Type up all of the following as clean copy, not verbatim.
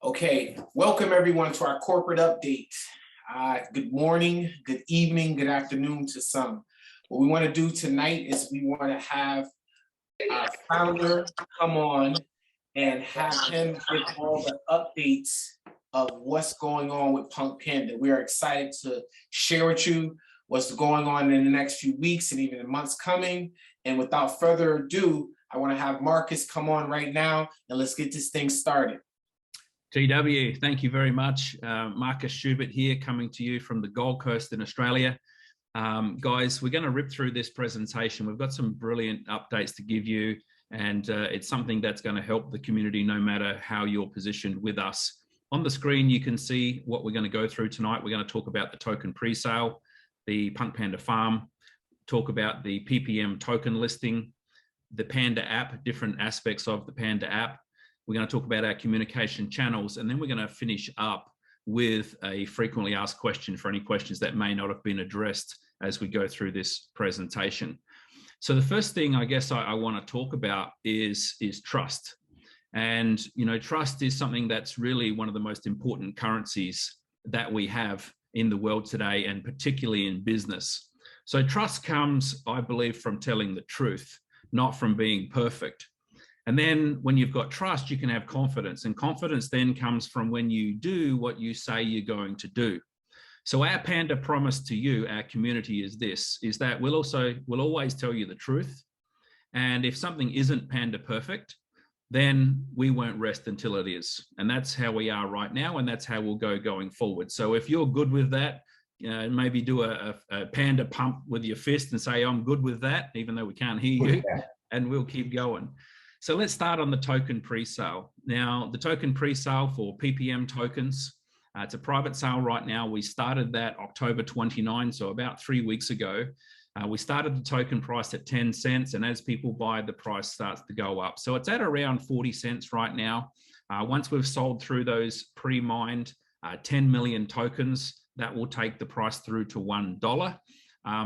Okay, welcome everyone to our corporate update. Good morning, good evening, good afternoon to some. What we want to do tonight is we want to have our founder come on and have him give all the updates of what's going on with PunkPanda. We are excited to share with you what's going on in the next few weeks and even the months coming. And without further ado, I want to have Marcus come on right now and let's get this thing started. GW, thank you very much. Marcus Schubert here, coming to you from the Gold Coast in Australia. Guys, we're going to rip through this presentation. We've got some brilliant updates to give you, and it's something that's going to help the community no matter how you're positioned with us. On the screen, you can see what we're going to go through tonight. We're going to talk about the token pre-sale, the PunkPandaFarm, talk about the PPM Token Listing, the PandaApp, different aspects of the PandaApp. We're going to talk about our communication channels, and then we're going to finish up with a frequently asked question for any questions that may not have been addressed as we go through this presentation. So the first thing I guess I want to talk about is trust. And, you know, trust is something that's really one of the most important currencies that we have in the world today, and particularly in business. So trust comes, I believe, from telling the truth, not from being perfect. And then when you've got trust, you can have confidence, and confidence then comes from when you do what you say you're going to do. So our Panda promise to you, our community, is this, is that we'll always tell you the truth. And if something isn't Panda perfect, then we won't rest until it is. And that's how we are right now, and that's how we'll go going forward. So if you're good with that, maybe do a Panda pump with your fist and say, I'm good with that, even though we can't hear you, and we'll keep going. So let's start on the token pre-sale. Now, the token pre-sale for PPM tokens, it's a private sale right now. We started that October 29, so about 3 weeks ago. We started the token price at 10 cents, and as people buy, the price starts to go up. So it's at around 40 cents right now. Once we've sold through those pre-mined 10 million tokens, that will take the price through to $1.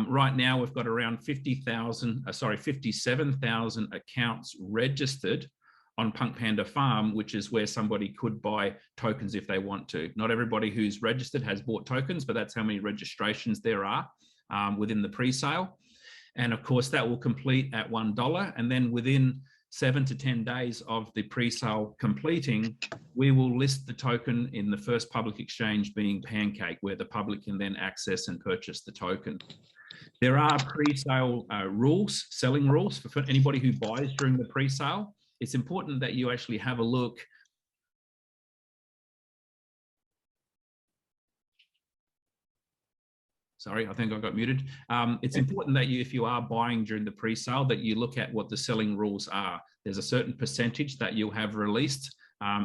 Right now, we've got around 57,000 accounts registered on PunkPandaFarm, which is where somebody could buy tokens if they want to. Not everybody who's registered has bought tokens, but that's how many registrations there are within the pre-sale. And of course, that will complete at $1. And then within 7 to 10 days of the pre-sale completing, we will list the token in the first public exchange, being Pancake, where the public can then access and purchase the token. There are pre-sale rules, selling rules for anybody who buys during the pre-sale. It's important that you actually have a look. Sorry, I think I got muted. It's important that you, if you are buying during the pre-sale, that you look at what the selling rules are. There's a certain percentage that you'll have released.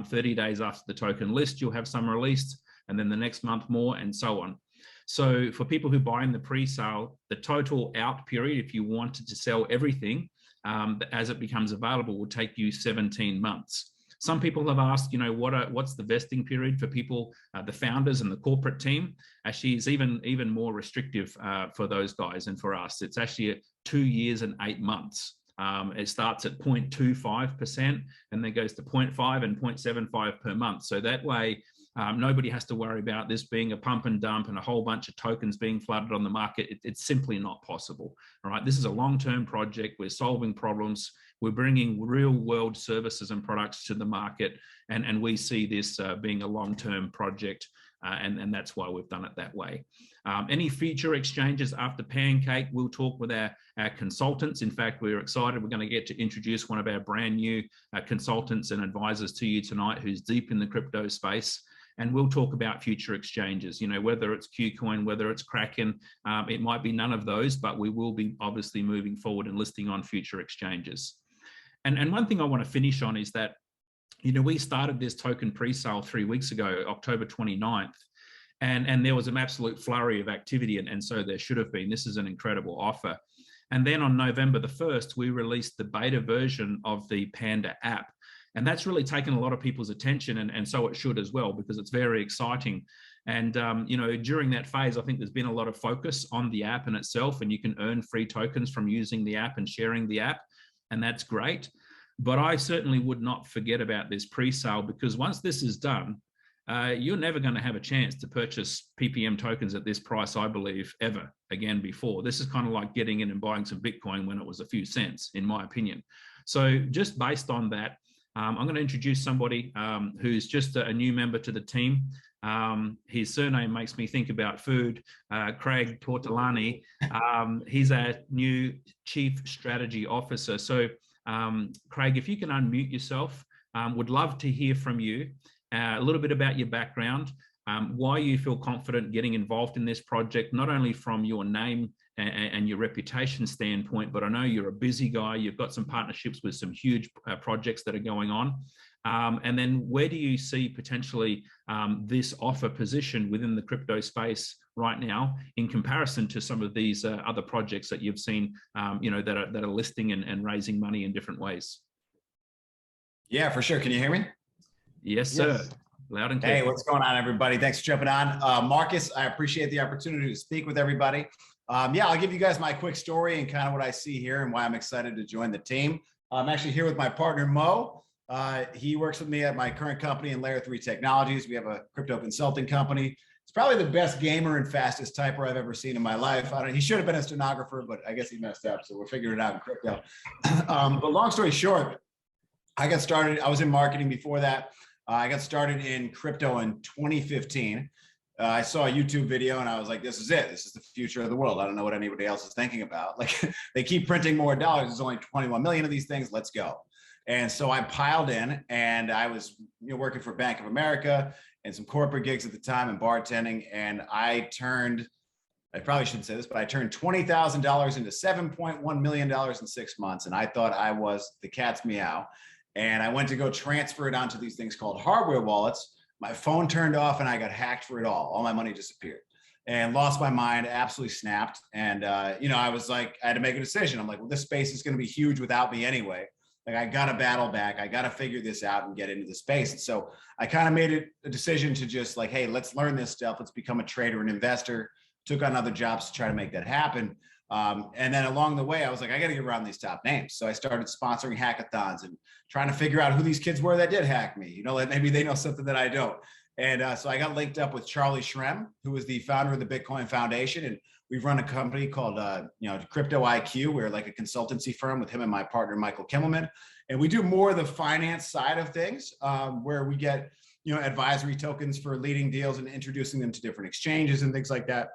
30 days after the token list, you'll have some released, and then the next month more, and so on. So for people who buy in the pre-sale, the total out period, if you wanted to sell everything as it becomes available, will take you 17 months. Some people have asked, you know, what's the vesting period for people, the founders and the corporate team? Actually, it's even more restrictive for those guys and for us. It's actually 2 years and 8 months. It starts at 0.25% and then goes to 0.5 and 0.75 per month. So that way, nobody has to worry about this being a pump and dump and a whole bunch of tokens being flooded on the market. It's simply not possible. All right, this is a long-term project. We're solving problems. We're bringing real-world services and products to the market, and we see this being a long-term project, and that's why we've done it that way. Any future exchanges after Pancake, we'll talk with our consultants. In fact, we're excited. We're going to get to introduce one of our brand new consultants and advisors to you tonight, who's deep in the crypto space. And we'll talk about future exchanges, you know, whether it's KuCoin, whether it's Kraken, it might be none of those, but we will be obviously moving forward and listing on future exchanges. And one thing I want to finish on is that, you know, we started this token pre-sale 3 weeks ago, October 29th, and there was an absolute flurry of activity, and so there should have been. This is an incredible offer. And then on November the 1st, we released the beta version of the Panda app. And that's really taken a lot of people's attention, and so it should as well, because it's very exciting. And, you know, during that phase, I think there's been a lot of focus on the app in itself, and you can earn free tokens from using the app and sharing the app, and that's great. But I certainly would not forget about this pre-sale, because once this is done, you're never going to have a chance to purchase PPM tokens at this price, I believe, ever again before. This is kind of like getting in and buying some Bitcoin when it was a few cents, in my opinion. So just based on that, I'm going to introduce somebody who's just a new member to the team. His surname makes me think about food, Craig Tortolani. He's our new Chief Strategy Officer. So Craig, if you can unmute yourself, would love to hear from you. A little bit about your background, why you feel confident getting involved in this project, not only from your name and your reputation standpoint, but I know you're a busy guy. You've got some partnerships with some huge projects that are going on. And then where do you see potentially this offer position within the crypto space right now in comparison to some of these other projects that you've seen, that are listing and raising money in different ways? Yeah, for sure. Can you hear me? Yes, sir. Yes. Loud and clear. Hey, what's going on, everybody? Thanks for jumping on. Marcus, I appreciate the opportunity to speak with everybody. Yeah, I'll give you guys my quick story and kind of what I see here and why I'm excited to join the team. I'm actually here with my partner, Mo. He works with me at my current company in Layer 3 Technologies. We have a crypto consulting company. It's probably the best gamer and fastest typer I've ever seen in my life. He should have been a stenographer, but I guess he messed up, so we're figuring it out in crypto. But long story short, I got started, I was in marketing before that. I got started in crypto in 2015. I saw a YouTube video and I was like, this is it. This is the future of the world. I don't know what anybody else is thinking about. Like, they keep printing more dollars. There's only 21 million of these things. Let's go. And so I piled in, and I was working for Bank of America and some corporate gigs at the time and bartending. And I probably shouldn't say this, but I turned $20,000 into $7.1 million in 6 months. And I thought I was the cat's meow. And I went to go transfer it onto these things called hardware wallets. My phone turned off and I got hacked for it all. All my money disappeared and lost my mind, absolutely snapped. And, I was like, I had to make a decision. I'm like, well, this space is going to be huge without me anyway. Like, I got to battle back. I got to figure this out and get into the space. And so I kind of made it a decision to just like, hey, let's learn this stuff. Let's become a trader and investor. Took on other jobs to try to make that happen. And then along the way, I was like, I got to get around these top names. So I started sponsoring hackathons and trying to figure out who these kids were that did hack me. Like maybe they know something that I don't. And so I got linked up with Charlie Shrem, who is the founder of the Bitcoin Foundation. And we've run a company called, Crypto IQ. We're like a consultancy firm with him and my partner, Michael Kimmelman. And we do more of the finance side of things, where we get, advisory tokens for leading deals and introducing them to different exchanges and things like that.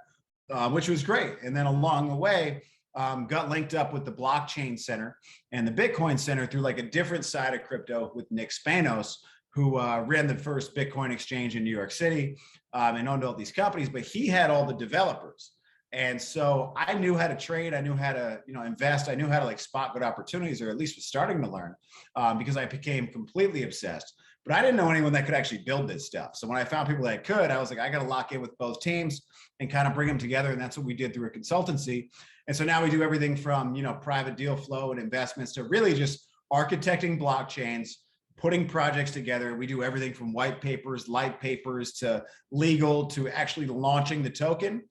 Which was great. And then along the way, got linked up with the Blockchain Center and the Bitcoin Center through like a different side of crypto with Nick Spanos, who ran the first Bitcoin exchange in New York City and owned all these companies, but he had all the developers. And so I knew how to trade. I knew how to, invest. I knew how to like spot good opportunities, or at least was starting to learn, because I became completely obsessed. But I didn't know anyone that could actually build this stuff. So when I found people that could, I was like, I got to lock in with both teams and kind of bring them together. And that's what we did through a consultancy. And so now we do everything from, private deal flow and investments to really just architecting blockchains, putting projects together. We do everything from white papers, light papers, to legal, to actually launching the token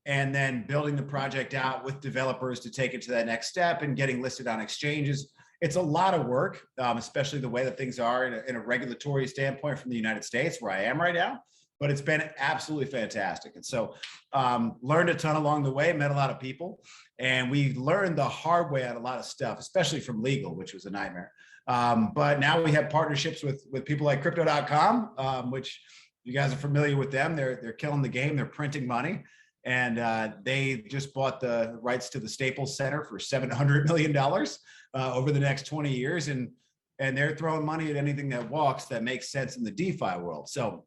and then building the project out with developers to take it to that next step and getting listed on exchanges. It's a lot of work, especially the way that things are in a regulatory standpoint from the United States, where I am right now. But it's been absolutely fantastic. And so learned a ton along the way, met a lot of people, and we learned the hard way on a lot of stuff, especially from legal, which was a nightmare. But now we have partnerships with people like Crypto.com, which you guys are familiar with them. They're killing the game. They're printing money. And they just bought the rights to the Staples Center for $700 million over the next 20 years. And they're throwing money at anything that walks that makes sense in the DeFi world. So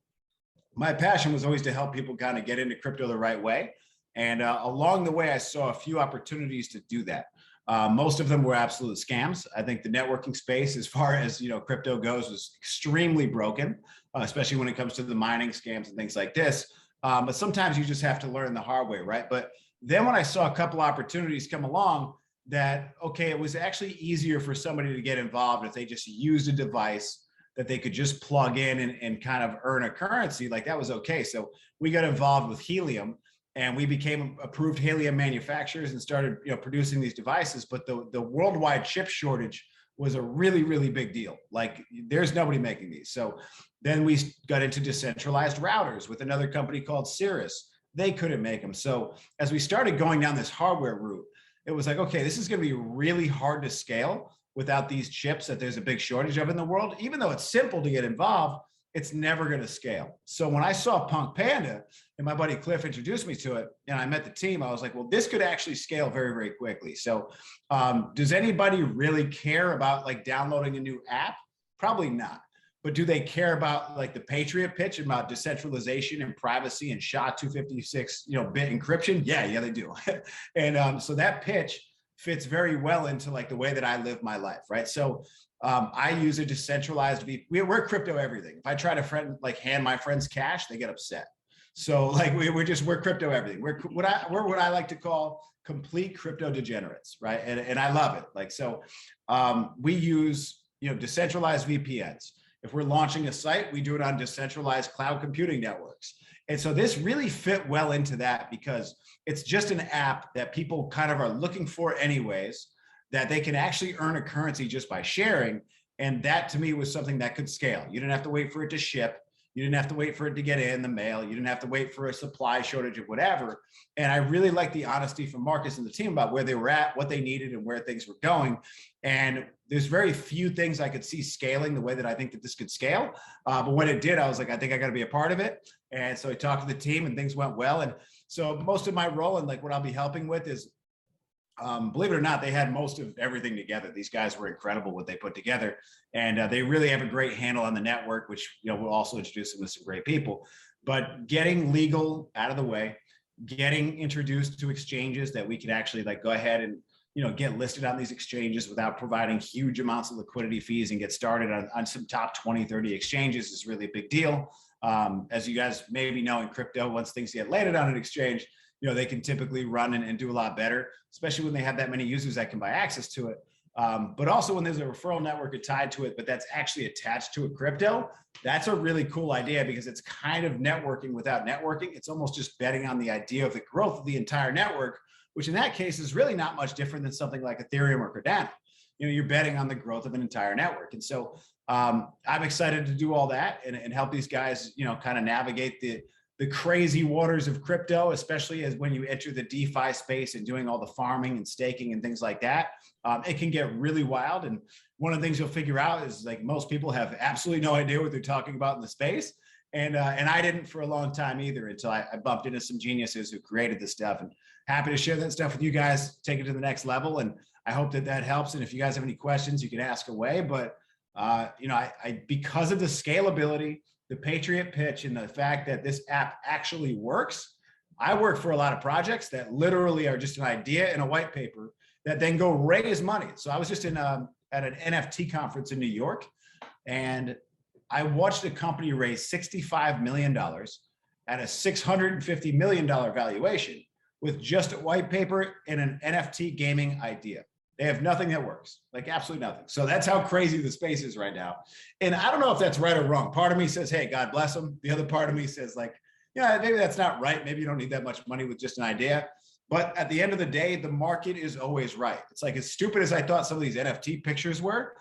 my passion was always to help people kind of get into crypto the right way. And along the way, I saw a few opportunities to do that. Most of them were absolute scams. I think the networking space, as far as crypto goes, was extremely broken, especially when it comes to the mining scams and things like this. But sometimes you just have to learn the hard way, right? But then when I saw a couple opportunities come along that, okay, it was actually easier for somebody to get involved if they just used a device that they could just plug in and kind of earn a currency, like that was okay. So we got involved with Helium, and we became approved helium manufacturers and started producing these devices. But the worldwide chip shortage was a really, really big deal. Like there's nobody making these. So then we got into decentralized routers with another company called Cirrus. They couldn't make them. So as we started going down this hardware route, it was like, okay, this is going to be really hard to scale without these chips that there's a big shortage of in the world. Even though it's simple to get involved, it's never going to scale. So when I saw PunkPanda and my buddy Cliff introduced me to it and I met the team, I was like, well, this could actually scale very, very quickly. So does anybody really care about like downloading a new app? Probably not. But do they care about like the Patriot pitch about decentralization and privacy and SHA-256 bit encryption? Yeah, they do. And so that pitch fits very well into like the way that I live my life, right? So I use a decentralized we're crypto everything. If I try to hand my friends cash, they get upset. So like we're crypto everything. We're what I like to call complete crypto degenerates, right? And I love it. Like so, we use decentralized VPNs. If we're launching a site, we do it on decentralized cloud computing networks. And so this really fit well into that because it's just an app that people kind of are looking for anyways, that they can actually earn a currency just by sharing. And that to me was something that could scale. You didn't have to wait for it to ship. You didn't have to wait for it to get in the mail. You didn't have to wait for a supply shortage of whatever. And I really like the honesty from Marcus and the team about where they were at, what they needed, and where things were going. And there's very few things I could see scaling the way that I think that this could scale. But when it did, I was like, I think I got to be a part of it. And so I talked to the team and things went well. And so most of my role and like what I'll be helping with is, believe it or not, they had most of everything together. These guys were incredible what they put together. And they really have a great handle on the network, which we'll also introduce them with some great people. But getting legal out of the way, getting introduced to exchanges that we can actually like go ahead and get listed on these exchanges without providing huge amounts of liquidity fees and get started on some top 20, 30 exchanges is really a big deal. As you guys maybe know in crypto, once things get landed on an exchange, they can typically run and do a lot better, especially when they have that many users that can buy access to it. But also when there's a referral network tied to it, but that's actually attached to a crypto, that's a really cool idea because it's kind of networking without networking. It's almost just betting on the idea of the growth of the entire network, which in that case is really not much different than something like Ethereum or Cardano. You're betting on the growth of an entire network. And so I'm excited to do all that and help these guys, kind of navigate the crazy waters of crypto, especially as when you enter the DeFi space and doing all the farming and staking and things like that. It can get really wild. And one of the things you'll figure out is like most people have absolutely no idea what they're talking about in the space. And I didn't for a long time either until I bumped into some geniuses who created this stuff, and happy to share that stuff with you guys, take it to the next level. And I hope that helps. And if you guys have any questions, you can ask away. But, I because of the scalability, the Patriot pitch, and the fact that this app actually works, I work for a lot of projects that literally are just an idea in a white paper that then go raise money. So I was just at an NFT conference in New York, and I watched a company raise $65 million at a $650 million valuation with just a white paper and an NFT gaming idea. They have nothing that works, like absolutely nothing. So that's how crazy the space is right now. And I don't know if that's right or wrong. Part of me says, hey, God bless them. The other part of me says like, yeah, maybe that's not right. Maybe you don't need that much money with just an idea. But at the end of the day, the market is always right. It's like as stupid as I thought some of these NFT pictures were,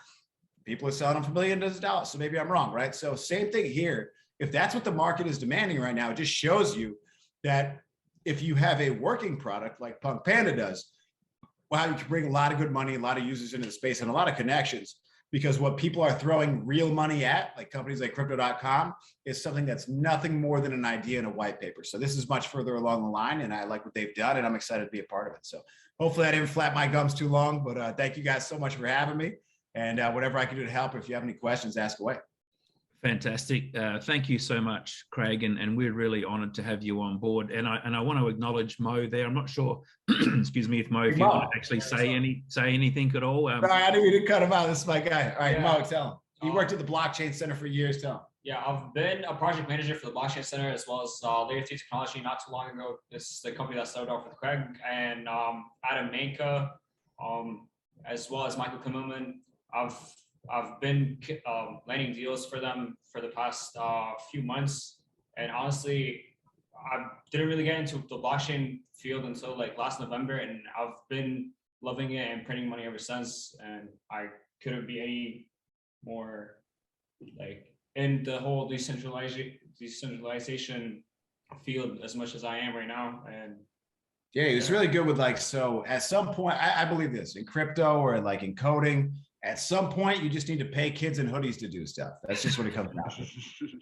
people are selling them for millions of dollars. So maybe I'm wrong, right? So same thing here. If that's what the market is demanding right now, it just shows you that if you have a working product like PunkPanda does, wow, you can bring a lot of good money, a lot of users into the space, and a lot of connections, because what people are throwing real money at, like companies like crypto.com, is something that's nothing more than an idea in a white paper. So this is much further along the line, and I like what they've done, and I'm excited to be a part of it. So hopefully I didn't flap my gums too long, but thank you guys so much for having me. And whatever I can do to help, if you have any questions, ask away. Fantastic. Thank you so much, Craig, and we're really honored to have you on board. And I want to acknowledge Mo there. I'm not sure, excuse me, if Mo, if you want to actually say anything at all. No, I didn't mean to cut him out. This is my guy. All right, Yeah. Mo, tell him. He worked at the Blockchain Center for years. Tell him. Yeah, I've been a project manager for the Blockchain Center as well as Layer 2 Technology not too long ago. This is the company that started off with Craig and Adam Manka, as well as Michael Kamuman. I've been landing deals for them for the past few months, and honestly, I didn't really get into the blockchain field until like last November, and I've been loving it and printing money ever since. And I couldn't be any more like in the whole decentralization field as much as I am right now. And yeah, it's really good with like, so at some point, I believe this in crypto or like in coding, at some point you just need to pay kids in hoodies to do stuff. That's just what it comes down to.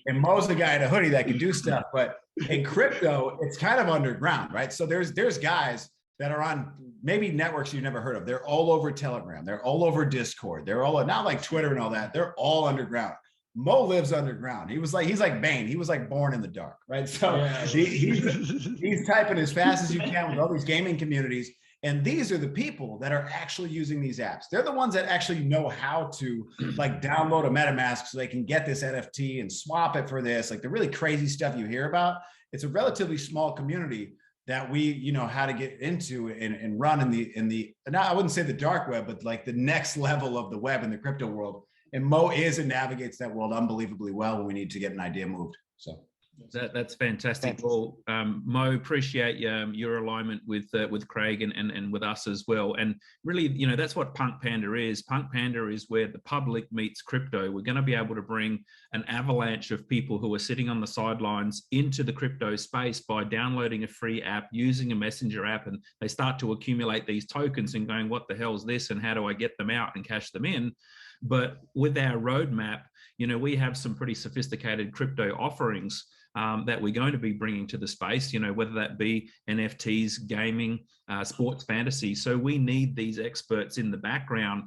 And Mo's the guy in a hoodie that can do stuff, but in crypto, it's kind of underground, right? So there's guys that are on maybe networks you've never heard of. They're all over Telegram. They're all over Discord. They're all, not like Twitter and all that. They're all underground. Mo lives underground. He's like Bane. He was like born in the dark, right? So yeah. he's typing as fast as you can with all these gaming communities. And these are the people that are actually using these apps. They're the ones that actually know how to like download a MetaMask so they can get this NFT and swap it for this, like the really crazy stuff you hear about. It's a relatively small community that we, you know, how to get into and run in the, now I wouldn't say the dark web, but like the next level of the web in the crypto world. And Mo is and navigates that world unbelievably well when we need to get an idea moved. So that's fantastic. Well, Mo, appreciate your alignment with Craig and with us as well. And really, you know, that's what Punk Panda is. Punk Panda is where the public meets crypto. We're going to be able to bring an avalanche of people who are sitting on the sidelines into the crypto space by downloading a free app, using a messenger app, and they start to accumulate these tokens and going, what the hell is this? And how do I get them out and cash them in? But with our roadmap, you know, we have some pretty sophisticated crypto offerings that we're going to be bringing to the space, you know, whether that be NFTs, gaming, sports fantasy. So we need these experts in the background,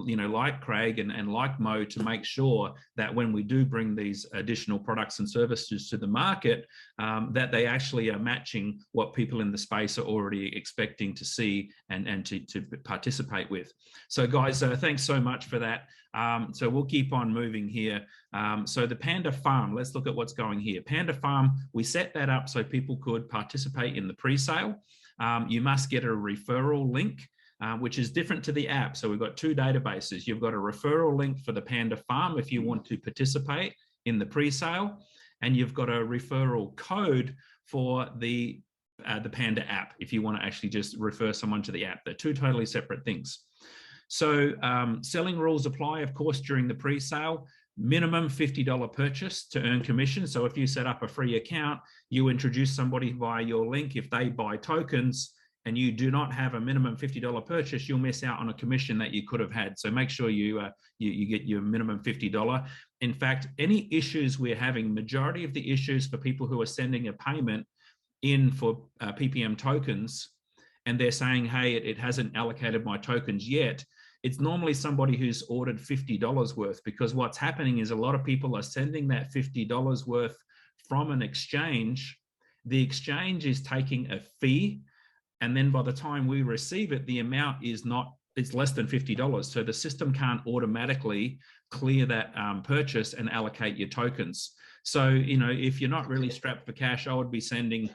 you know, like Craig and like Mo, to make sure that when we do bring these additional products and services to the market, that they actually are matching what people in the space are already expecting to see and to participate with. So guys, thanks so much for that. So we'll keep on moving here. So the Panda Farm, let's look at what's going here. Panda Farm, we set that up so people could participate in the pre-sale. You must get a referral link, which is different to the app. So we've got two databases. You've got a referral link for the Panda Farm if you want to participate in the pre-sale, and you've got a referral code for the Panda app if you want to actually just refer someone to the app. They're two totally separate things. So selling rules apply, of course, during the pre-sale. Minimum $50 purchase to earn commission. So if you set up a free account, you introduce somebody via your link. If they buy tokens and you do not have a minimum $50 purchase, you'll miss out on a commission that you could have had. So make sure you get your minimum $50. In fact, any issues we're having, majority of the issues for people who are sending a payment in for PPM tokens, and they're saying, hey, it hasn't allocated my tokens yet, it's normally somebody who's ordered $50 worth, because what's happening is a lot of people are sending that $50 worth from an exchange. The exchange is taking a fee, and then by the time we receive it, the amount is not, it's less than $50. So the system can't automatically clear that purchase and allocate your tokens. So, you know, if you're not really strapped for cash, I would be sending,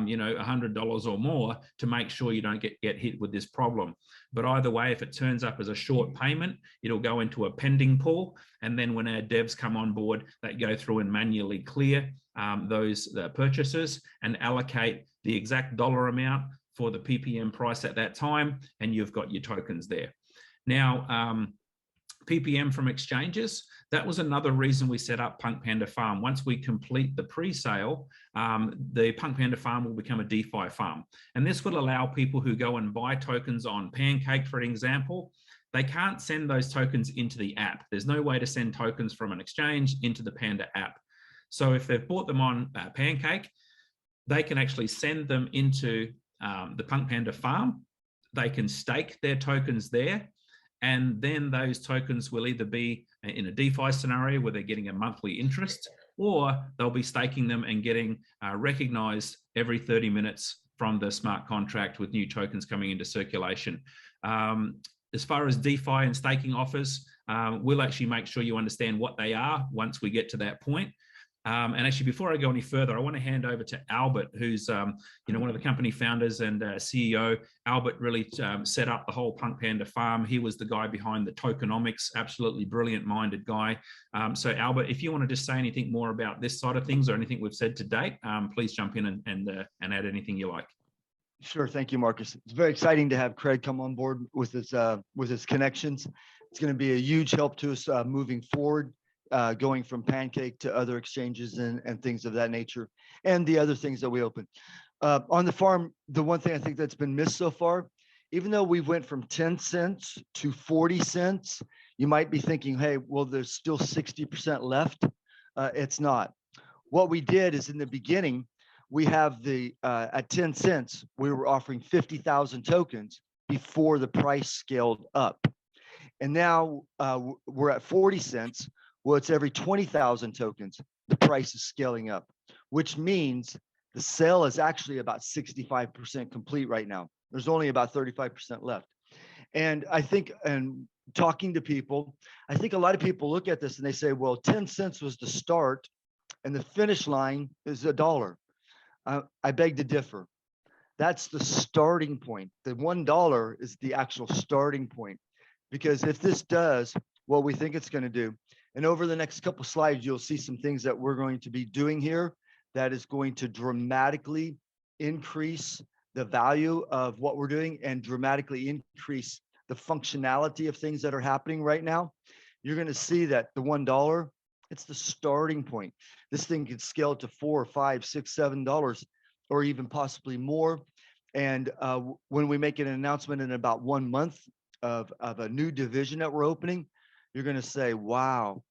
you know, $100 or more to make sure you don't get hit with this problem. But either way, if it turns up as a short payment, it'll go into a pending pool. And then when our devs come on board, they go through and manually clear those purchases and allocate the exact dollar amount for the PPM price at that time. And you've got your tokens there. Now, PPM from exchanges, that was another reason we set up PunkPanda Farm. Once we complete the pre-sale, the PunkPanda Farm will become a DeFi farm. And this will allow people who go and buy tokens on Pancake, for example, they can't send those tokens into the app. There's no way to send tokens from an exchange into the Panda app. So if they've bought them on Pancake, they can actually send them into the PunkPanda Farm. They can stake their tokens there. And then those tokens will either be in a DeFi scenario where they're getting a monthly interest, or they'll be staking them and getting recognized every 30 minutes from the smart contract with new tokens coming into circulation. As far as DeFi and staking offers, we'll actually make sure you understand what they are once we get to that point. And actually, before I go any further, I want to hand over to Albert, who's you know, one of the company founders and CEO. Albert really set up the whole PunkPanda Farm. He was the guy behind the tokenomics, absolutely brilliant-minded guy. So Albert, if you want to just say anything more about this side of things or anything we've said to date, please jump in and add anything you like. Sure, thank you, Marcus. It's very exciting to have Craig come on board with his connections. It's going to be a huge help to us moving forward, going from Pancake to other exchanges and things of that nature, and the other things that we open. On the farm, the one thing I think that's been missed so far, even though we went from 10 cents to 40 cents, you might be thinking, hey, well, there's still 60% left. It's not. What we did is in the beginning, we have the, at 10 cents, we were offering 50,000 tokens before the price scaled up. And now we're at 40 cents. Well, it's every 20,000 tokens, the price is scaling up, which means the sale is actually about 65% complete right now. There's only about 35% left. And I think, and talking to people, I think a lot of people look at this and they say, well, 10 cents was the start and the finish line is $1. I beg to differ. That's the starting point. The $1 is the actual starting point. Because if this does what we think it's going to do, and over the next couple slides, you'll see some things that we're going to be doing here that is going to dramatically increase the value of what we're doing and dramatically increase the functionality of things that are happening right now. You're going to see that the $1, it's the starting point. This thing could scale to $4, $5, $6, $7, or even possibly more. And when we make an announcement in about 1 month of a new division that we're opening, you're going to say, wow,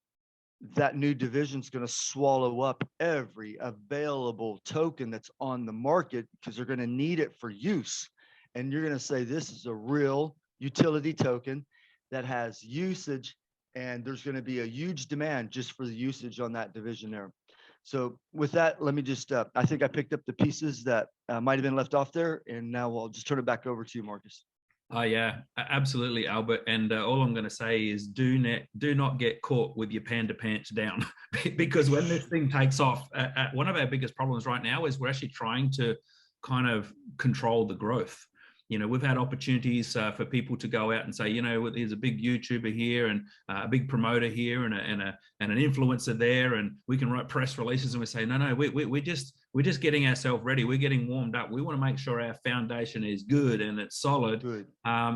that new division is going to swallow up every available token that's on the market because they're going to need it for use. And you're going to say, this is a real utility token that has usage, and there's going to be a huge demand just for the usage on that division there. So with that, let me just, I think I picked up the pieces that might have been left off there, and now I'll just turn it back over to you, Marcus. Oh yeah, absolutely, Albert. And all I'm going to say is do not get caught with your panda pants down, because when this thing takes off, one of our biggest problems right now is we're actually trying to kind of control the growth. You know, we've had opportunities for people to go out and say, you know, there's a big YouTuber here and a big promoter here and an influencer there, and we can write press releases and we say, no, we're just getting ourselves ready. We're getting warmed up. We want to make sure our foundation is good and it's solid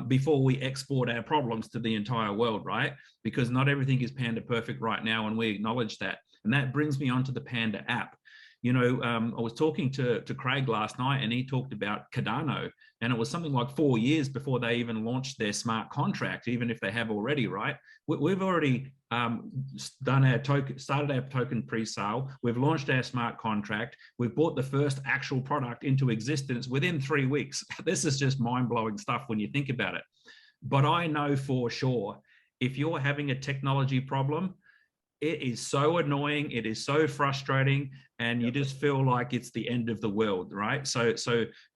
before we export our problems to the entire world, right? Because not everything is Panda perfect right now, and we acknowledge that. And that brings me on to the Panda app. You know, I was talking to Craig last night, and he talked about Cardano, and it was something like 4 years before they even launched their smart contract, even if they have already, right? We've already started our token pre-sale. We've launched our smart contract. We've brought the first actual product into existence within 3 weeks. This is just mind-blowing stuff when you think about it. But I know for sure, if you're having a technology problem, it is so annoying, it is so frustrating, and you just feel like it's the end of the world, right? So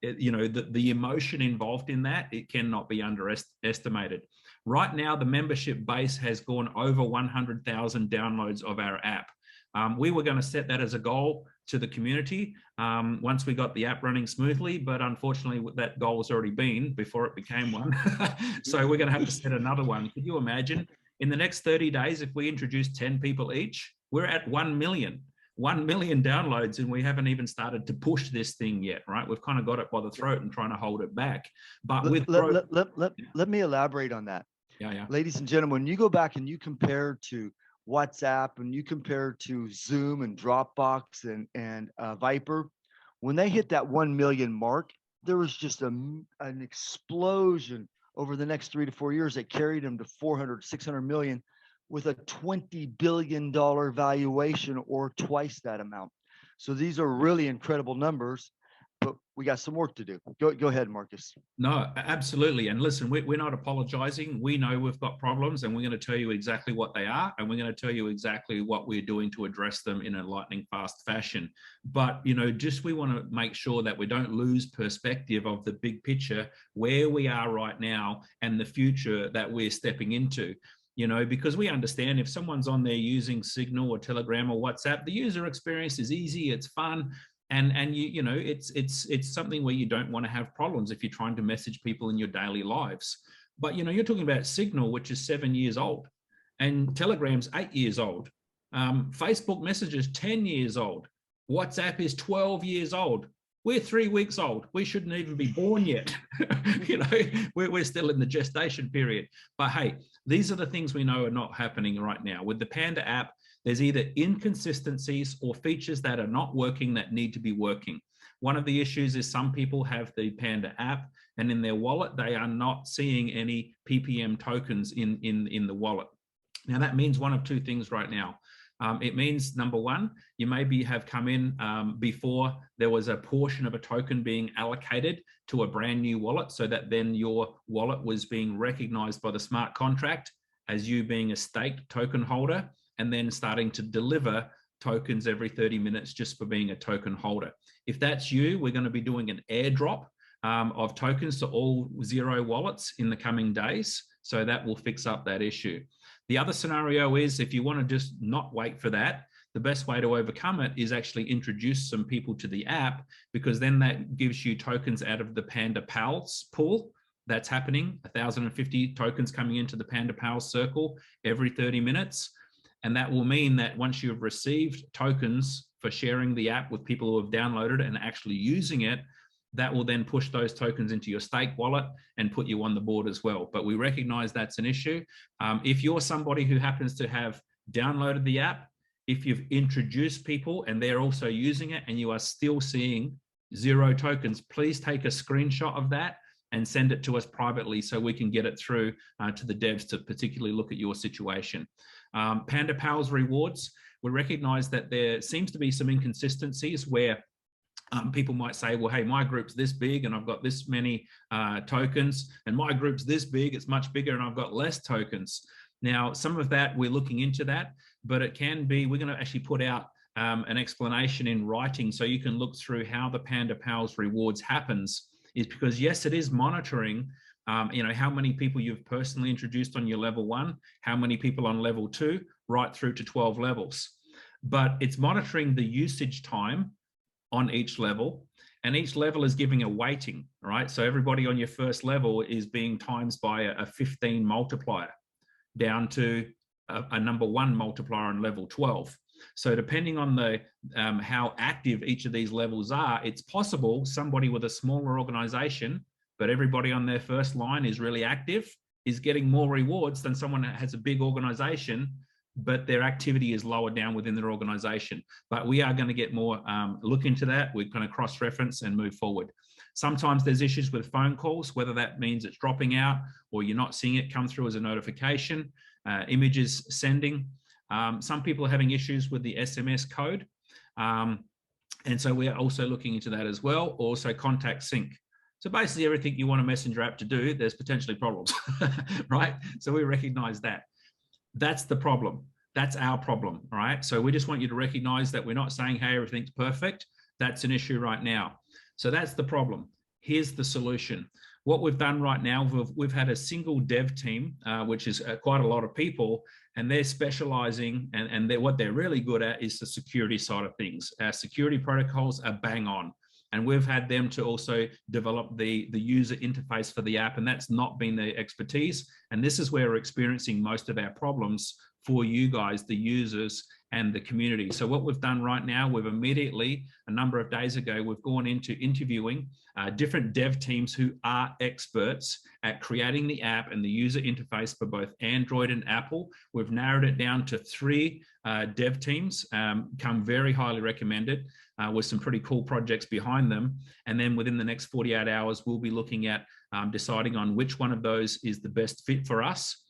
you know, the emotion involved in that, it cannot be underestimated. Right now, the membership base has gone over 100,000 downloads of our app. We were going to set that as a goal to the community once we got the app running smoothly, but unfortunately that goal has already been before it became one. So we're going to have to set another one. Could you imagine? In the next 30 days, if we introduce 10 people each, we're at 1 million downloads, and we haven't even started to push this thing yet, right? We've kind of got it by the throat and trying to hold it back. But let me elaborate on that. Yeah. Ladies and gentlemen, you go back and you compare to WhatsApp and you compare to Zoom and Dropbox and Viper, when they hit that 1 million mark, there was just an explosion over the next 3 to 4 years that carried them to 400, 600 million with a $20 billion valuation, or twice that amount. So these are really incredible numbers, but we got some work to do. Go ahead, Marcus. No, absolutely. And listen, we're not apologizing. We know we've got problems, and we're going to tell you exactly what they are, and we're going to tell you exactly what we're doing to address them in a lightning fast fashion. But, you know, just we want to make sure that we don't lose perspective of the big picture, where we are right now and the future that we're stepping into. You know, because we understand if someone's on there using Signal or Telegram or WhatsApp, the user experience is easy, it's fun. And you know, it's something where you don't want to have problems if you're trying to message people in your daily lives. But, you know, you're talking about Signal, which is 7 years old, and Telegram's 8 years old. Facebook Messenger is 10 years old. WhatsApp is 12 years old. We're 3 weeks old. We shouldn't even be born yet. You know, we're still in the gestation period. But hey, these are the things we know are not happening right now. With the Panda app, there's either inconsistencies or features that are not working that need to be working. One of the issues is some people have the Panda app and in their wallet, they are not seeing any PPM tokens in the wallet. Now that means one of two things right now. It means, number one, you maybe have come in before there was a portion of a token being allocated to a brand new wallet, so that then your wallet was being recognized by the smart contract as you being a staked token holder, and then starting to deliver tokens every 30 minutes just for being a token holder. If that's you, we're going to be doing an airdrop of tokens to all Zero wallets in the coming days. So that will fix up that issue. The other scenario is if you want to just not wait for that, the best way to overcome it is actually introduce some people to the app, because then that gives you tokens out of the Panda Pals pool. That's happening, 1,050 tokens coming into the Panda Pals circle every 30 minutes. And that will mean that once you've received tokens for sharing the app with people who have downloaded it and actually using it, that will then push those tokens into your stake wallet and put you on the board as well. But we recognize that's an issue. If you're somebody who happens to have downloaded the app, if you've introduced people and they're also using it and you are still seeing Zero tokens, please take a screenshot of that and send it to us privately so we can get it through to the devs to particularly look at your situation. Panda Pals rewards, we recognize that there seems to be some inconsistencies where people might say, well, hey, my group's this big and I've got this many tokens, and my group's this big, it's much bigger and I've got less tokens. Now, some of that, we're looking into that, but it can be, we're going to actually put out an explanation in writing so you can look through how the Panda Pals rewards happens, is because yes, it is monitoring you know, how many people you've personally introduced on your level 1, how many people on level 2, right through to 12 levels. But it's monitoring the usage time on each level, and each level is giving a weighting, right? So everybody on your first level is being times by a 15 multiplier down to a number 1 multiplier on level 12. So depending on the how active each of these levels are, it's possible somebody with a smaller organization, but everybody on their first line is really active, is getting more rewards than someone that has a big organization, but their activity is lower down within their organization. But we are going to get more look into that. We're going to cross-reference and move forward. Sometimes there's issues with phone calls, whether that means it's dropping out or you're not seeing it come through as a notification, images sending. Some people are having issues with the SMS code. And so we are also looking into that as well. Also contact sync. So basically everything you want a messenger app to do, there's potentially problems, right? So we recognize that. That's the problem. That's our problem, right? So we just want you to recognize that we're not saying, hey, everything's perfect. That's an issue right now. So that's the problem. Here's the solution. What we've done right now, we've had a single dev team, which is quite a lot of people, and they're specializing, and what they're really good at is the security side of things. Our security protocols are bang on. And we've had them to also develop the user interface for the app, and that's not been their expertise. And this is where we're experiencing most of our problems for you guys, the users and the community. So what we've done right now, we've immediately, a number of days ago, we've gone into interviewing different dev teams who are experts at creating the app and the user interface for both Android and Apple. We've narrowed it down to 3 dev teams, come very highly recommended, with some pretty cool projects behind them. And then within the next 48 hours, we'll be looking at deciding on which one of those is the best fit for us.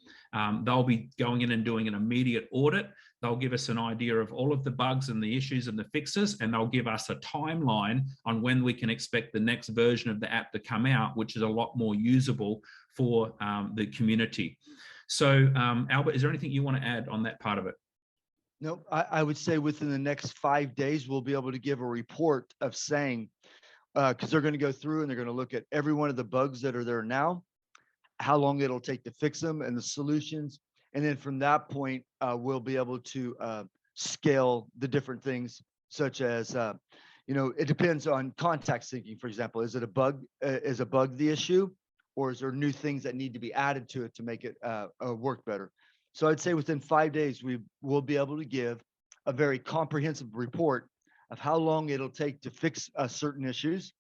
They'll be going in and doing an immediate audit. They'll give us an idea of all of the bugs and the issues and the fixes, and they'll give us a timeline on when we can expect the next version of the app to come out, which is a lot more usable for the community. So Albert, is there anything you want to add on that part of it? No, I would say within the next 5 days, we'll be able to give a report of saying, because they're going to go through and they're going to look at every one of the bugs that are there now, how long it'll take to fix them and the solutions. And then from that point, we'll be able to scale the different things, such as, you know, it depends on contact syncing, for example. Is it a bug? Is a bug the issue? Or is there new things that need to be added to it to make it work better? So I'd say within 5 days, we will be able to give a very comprehensive report of how long it'll take to fix certain issues,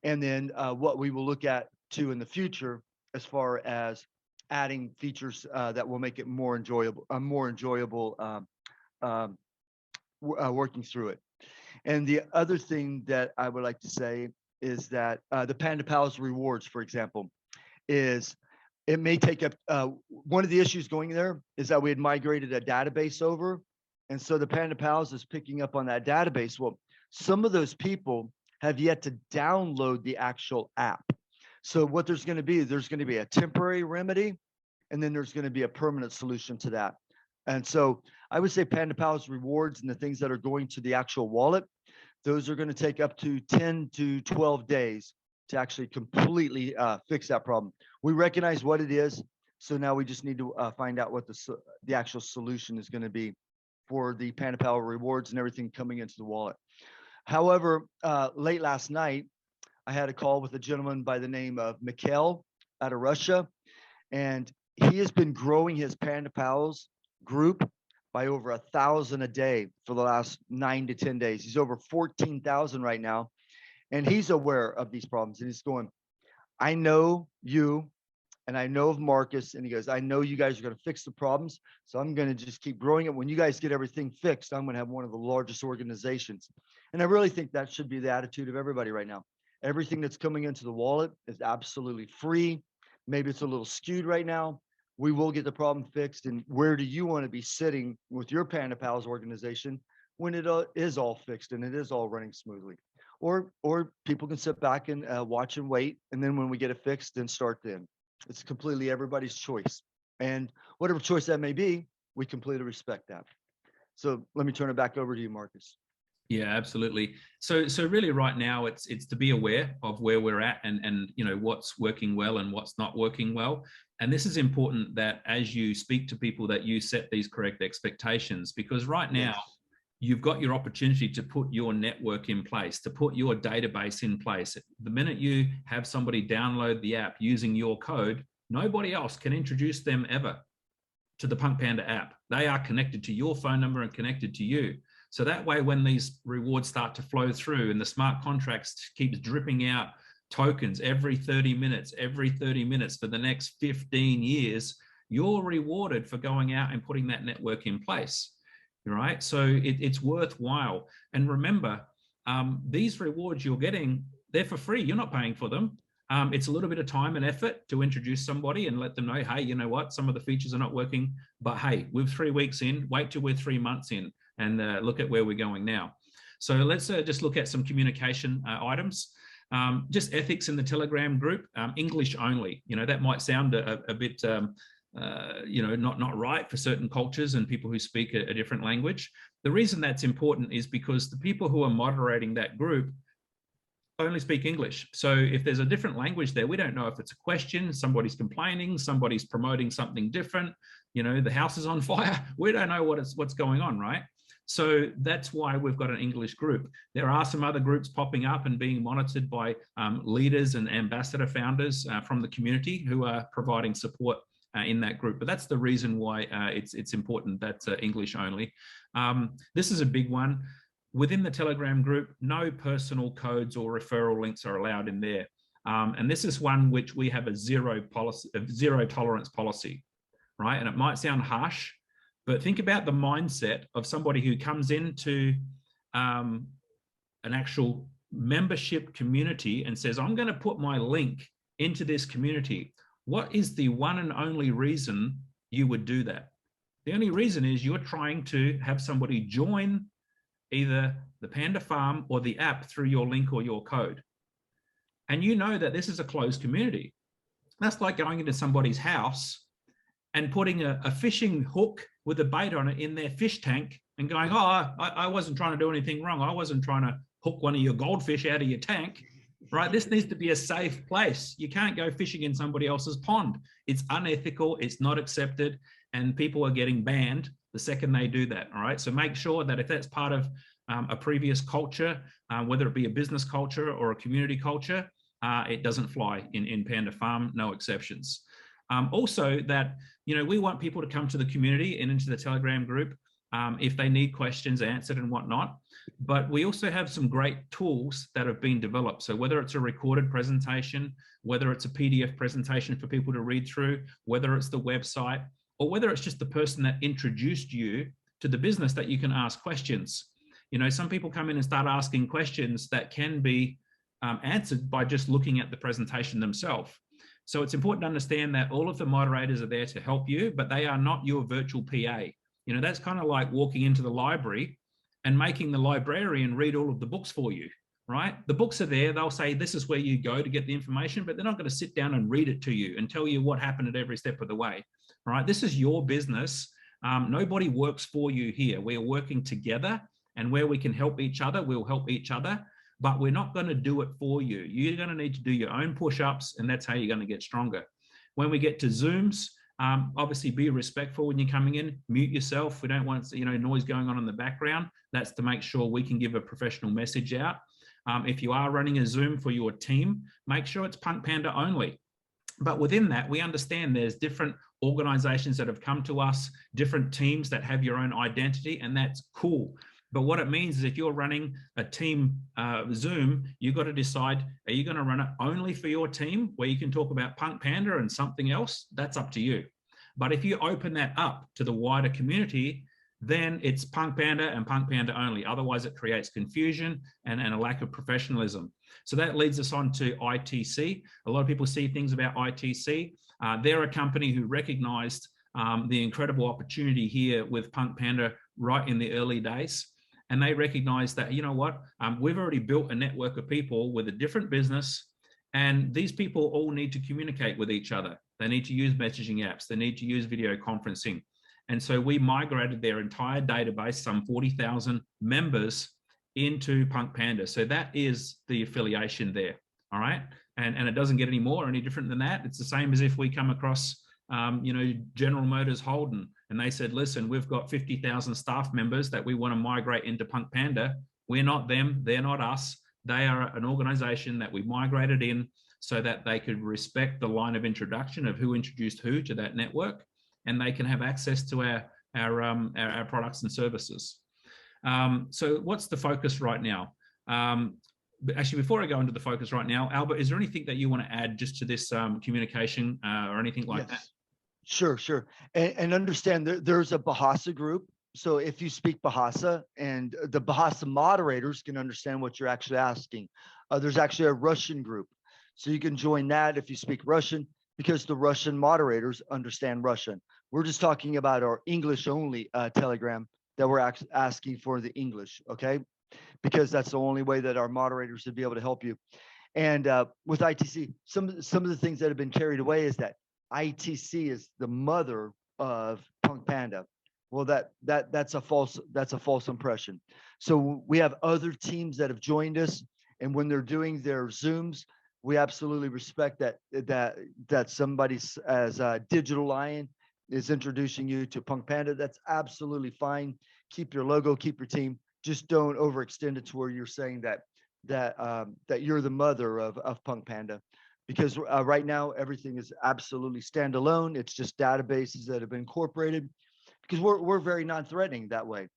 and then what we will look at too in the future as far as adding features that will make it more enjoyable, working through it. And the other thing that I would like to say is that the Panda Pals rewards, for example, is it may take up, one of the issues going there is that we had migrated a database over. And so the Panda Pals is picking up on that database. Well, some of those people have yet to download the actual app. So what there's going to be a temporary remedy, and then there's going to be a permanent solution to that. And so I would say Panda Pals rewards and the things that are going to the actual wallet, those are going to take up to 10 to 12 days to actually completely fix that problem. We recognize what it is. So now we just need to find out what the actual solution is going to be for the Panda Pal rewards and everything coming into the wallet. However, late last night, I had a call with a gentleman by the name of Mikhail out of Russia, and he has been growing his Panda Pals group by over 1,000 a day for the last 9 to 10 days. He's over 14,000 right now, and he's aware of these problems. And he's going, I know you, and I know of Marcus, and he goes, I know you guys are going to fix the problems, so I'm going to just keep growing it. When you guys get everything fixed, I'm going to have one of the largest organizations. And I really think that should be the attitude of everybody right now. Everything that's coming into the wallet is absolutely free. Maybe it's a little skewed right now. We will get the problem fixed. And where do you want to be sitting with your Panda Pals organization when it is all fixed and it is all running smoothly? Or people can sit back and watch and wait. And then when we get it fixed, then start then. It's completely everybody's choice. And whatever choice that may be, we completely respect that. So let me turn it back over to you, Marcus. Yeah, absolutely. So really right now it's to be aware of where we're at and you know what's working well and what's not working well. And this is important that as you speak to people that you set these correct expectations, because right now you've got your opportunity to put your network in place, to put your database in place. The minute you have somebody download the app using your code, nobody else can introduce them ever to the PunkPanda app. They are connected to your phone number and connected to you. So that way, when these rewards start to flow through and the smart contracts keeps dripping out tokens every 30 minutes for the next 15 years, you're rewarded for going out and putting that network in place, right? So it's worthwhile. And remember, these rewards you're getting, they're for free. You're not paying for them. It's a little bit of time and effort to introduce somebody and let them know, hey, you know what, some of the features are not working, but hey, we're 3 weeks in, wait till we're 3 months in and look at where we're going now. So let's just look at some communication items. Just ethics in the Telegram group, English only. You know, that might sound a bit, you know, not right for certain cultures and people who speak a different language. The reason that's important is because the people who are moderating that group only speak English. So if there's a different language there, we don't know if it's a question, somebody's complaining, somebody's promoting something different, you know, the house is on fire. We don't know what's going on, right? So that's why we've got an English group. There are some other groups popping up and being monitored by leaders and ambassador founders from the community who are providing support in that group. But that's the reason why it's important that English only. This is a big one. Within the Telegram group, no personal codes or referral links are allowed in there. And this is one which we have a zero tolerance policy, right? And it might sound harsh, but think about the mindset of somebody who comes into an actual membership community and says, I'm going to put my link into this community. What is the one and only reason you would do that? The only reason is you're trying to have somebody join either the Panda Farm or the app through your link or your code. And you know that this is a closed community. That's like going into somebody's house and putting a fishing hook with a bait on it in their fish tank and going, oh, I wasn't trying to do anything wrong. I wasn't trying to hook one of your goldfish out of your tank, right? This needs to be a safe place. You can't go fishing in somebody else's pond. It's unethical, it's not accepted, and people are getting banned the second they do that, all right? So make sure that if that's part of a previous culture, whether it be a business culture or a community culture, it doesn't fly in Panda Farm, no exceptions. Also that, you know, we want people to come to the community and into the Telegram group if they need questions answered and whatnot. But we also have some great tools that have been developed. So whether it's a recorded presentation, whether it's a PDF presentation for people to read through, whether it's the website, or whether it's just the person that introduced you to the business that you can ask questions. You know, some people come in and start asking questions that can be answered by just looking at the presentation themselves. So it's important to understand that all of the moderators are there to help you, but they are not your virtual PA. You know, that's kind of like walking into the library and making the librarian read all of the books for you, right? The books are there. They'll say, this is where you go to get the information, but they're not going to sit down and read it to you and tell you what happened at every step of the way, right? This is your business. Nobody works for you here. We are working together, and where we can help each other, we'll help each other, but we're not going to do it for you. You're going to need to do your own push-ups, and that's how you're going to get stronger. When we get to Zooms, obviously be respectful when you're coming in, mute yourself. We don't want, you know, noise going on in the background. That's to make sure we can give a professional message out. If you are running a Zoom for your team, make sure it's PunkPanda only. But within that, we understand there's different organizations that have come to us, different teams that have your own identity, and that's cool. But what it means is if you're running a team Zoom, you've got to decide, are you going to run it only for your team where you can talk about PunkPanda and something else? That's up to you. But if you open that up to the wider community, then it's PunkPanda and PunkPanda only. Otherwise, it creates confusion and a lack of professionalism. So that leads us on to ITC. A lot of people see things about ITC. They're a company who recognized the incredible opportunity here with PunkPanda right in the early days. And they recognize that, you know what, we've already built a network of people with a different business, and these people all need to communicate with each other. They need to use messaging apps. They need to use video conferencing. And so we migrated their entire database, some 40,000 members, into PunkPanda. So that is the affiliation there, all right? And it doesn't get any more or any different than that. It's the same as if we come across, you know, General Motors Holden, and they said, listen, we've got 50,000 staff members that we want to migrate into PunkPanda. We're not them, they're not us. They are an organization that we migrated in so that they could respect the line of introduction of who introduced who to that network, and they can have access to our products and services. So what's the focus right now? But actually, before I go into the focus right now, Albert, is there anything that you want to add just to this communication or anything like that? Sure. And understand there's a Bahasa group. So if you speak Bahasa, and the Bahasa moderators can understand what you're actually asking. There's actually a Russian group. So you can join that if you speak Russian, because the Russian moderators understand Russian. We're just talking about our English only Telegram that we're asking for the English, okay? Because that's the only way that our moderators would be able to help you. And with ITC, some of the things that have been carried away is that ITC is the mother of PunkPanda. Well, that's a false impression. So we have other teams that have joined us, and when they're doing their Zooms, we absolutely respect that somebody as a Digital Lion is introducing you to PunkPanda. That's absolutely fine. Keep your logo, keep your team. Just don't overextend it to where you're saying that you're the mother of PunkPanda, because right now everything is absolutely standalone. It's just databases that have been incorporated, because we're very non-threatening that way,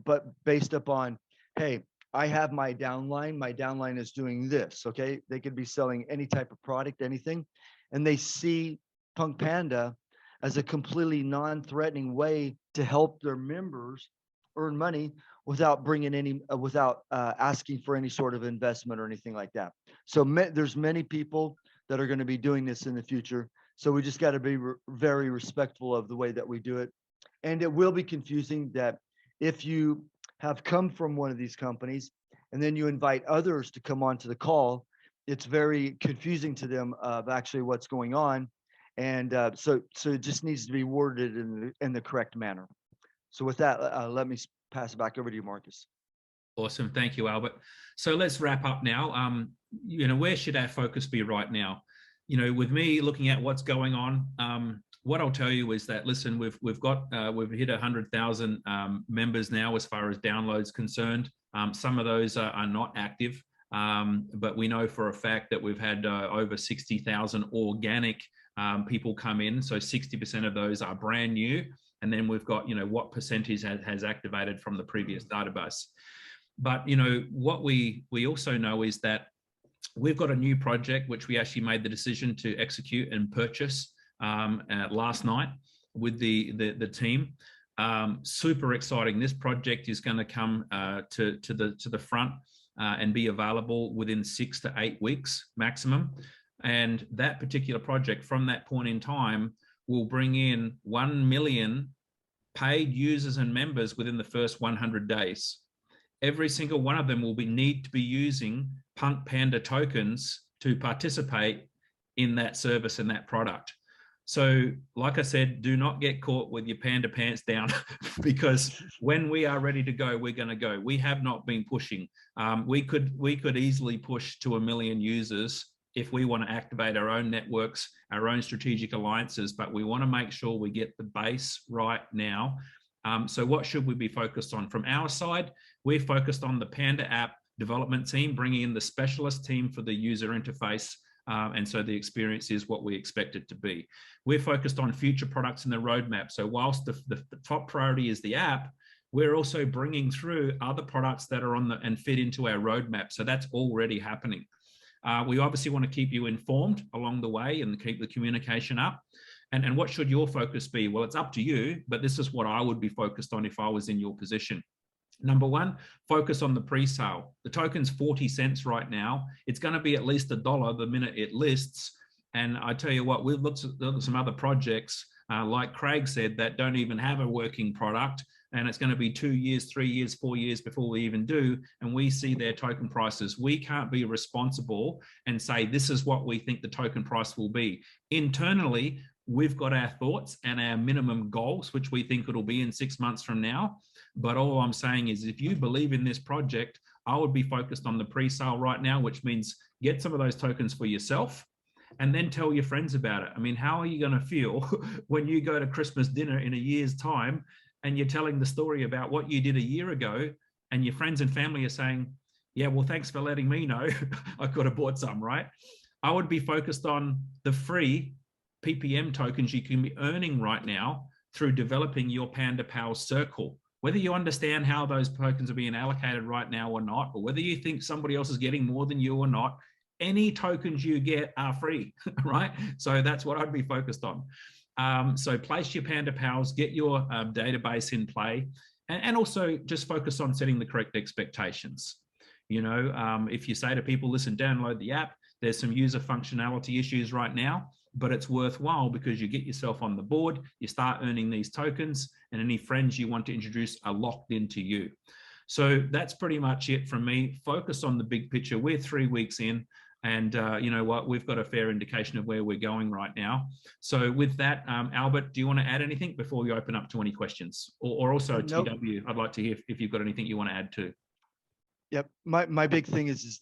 but based upon, hey, I have my downline. My downline is doing this. Okay, they could be selling any type of product, anything, and they see PunkPanda as a completely non-threatening way to help their members earn money without bringing any, without asking for any sort of investment or anything like that. So there's many people that are going to be doing this in the future. So we just got to be very respectful of the way that we do it. And it will be confusing that if you have come from one of these companies and then you invite others to come onto the call, it's very confusing to them of actually what's going on. And so it just needs to be worded in the correct manner. So with that, let me pass it back over to you, Marcus. Awesome. Thank you, Albert. So let's wrap up now. You know, where should our focus be right now? You know, with me looking at what's going on, what I'll tell you is that, listen, we've hit 100,000 members now as far as downloads concerned. Some of those are not active, but we know for a fact that we've had over 60,000 organic people come in. So 60% of those are brand new, And then we've got, what percentage has activated from the previous database. But, what we also know is that we've got a new project, which we actually made the decision to execute and purchase last night with the team. Super exciting. This project is going to come to the front and be available within 6 to 8 weeks maximum. And that particular project from that point in time will bring in 1 million paid users and members within the first 100 days. Every single one of them will need to be using PunkPanda tokens to participate in that service and that product. So, like I said, do not get caught with your panda pants down, because when we are ready to go, we're going to go. We have not been pushing. We could easily push to 1 million users if we want to activate our own networks, our own strategic alliances, but we want to make sure we get the base right now. So what should we be focused on? From our side, we're focused on the PandaApp development team, bringing in the specialist team for the user interface. And so the experience is what we expect it to be. We're focused on future products in the roadmap. So whilst the top priority is the app, we're also bringing through other products that are and fit into our roadmap. So that's already happening. We obviously want to keep you informed along the way and keep the communication up. And what should your focus be? Well, it's up to you, but this is what I would be focused on if I was in your position. Number one, focus on the pre-sale. The token's 40 cents right now. It's going to be at least $1 the minute it lists. And I tell you what, we've looked at some other projects, like Craig said, that don't even have a working product. And it's going to be 2 years, 3 years, 4 years before we even do. And we see their token prices. We can't be responsible and say, this is what we think the token price will be. Internally, we've got our thoughts and our minimum goals, which we think it'll be in 6 months from now. But all I'm saying is, if you believe in this project, I would be focused on the pre-sale right now, which means get some of those tokens for yourself and then tell your friends about it. I mean, how are you going to feel when you go to Christmas dinner in a year's time and you're telling the story about what you did a year ago and your friends and family are saying, yeah, well, thanks for letting me know. I could have bought some, right? I would be focused on the free PPM tokens you can be earning right now through developing your Panda Pals circle. Whether you understand how those tokens are being allocated right now or not, or whether you think somebody else is getting more than you or not, any tokens you get are free, right? So that's what I'd be focused on. So place your Panda Pals, get your database in play, and also just focus on setting the correct expectations. If you say to people, listen, download the app, there's some user functionality issues right now, but it's worthwhile because you get yourself on the board, you start earning these tokens, and any friends you want to introduce are locked into you. So that's pretty much it from me. Focus on the big picture. We're 3 weeks in, and you know what? We've got a fair indication of where we're going right now. So with that, Albert, do you want to add anything before we open up to any questions? Or also, Nope. TW, I'd like to hear if you've got anything you want to add too. Yep. My big thing is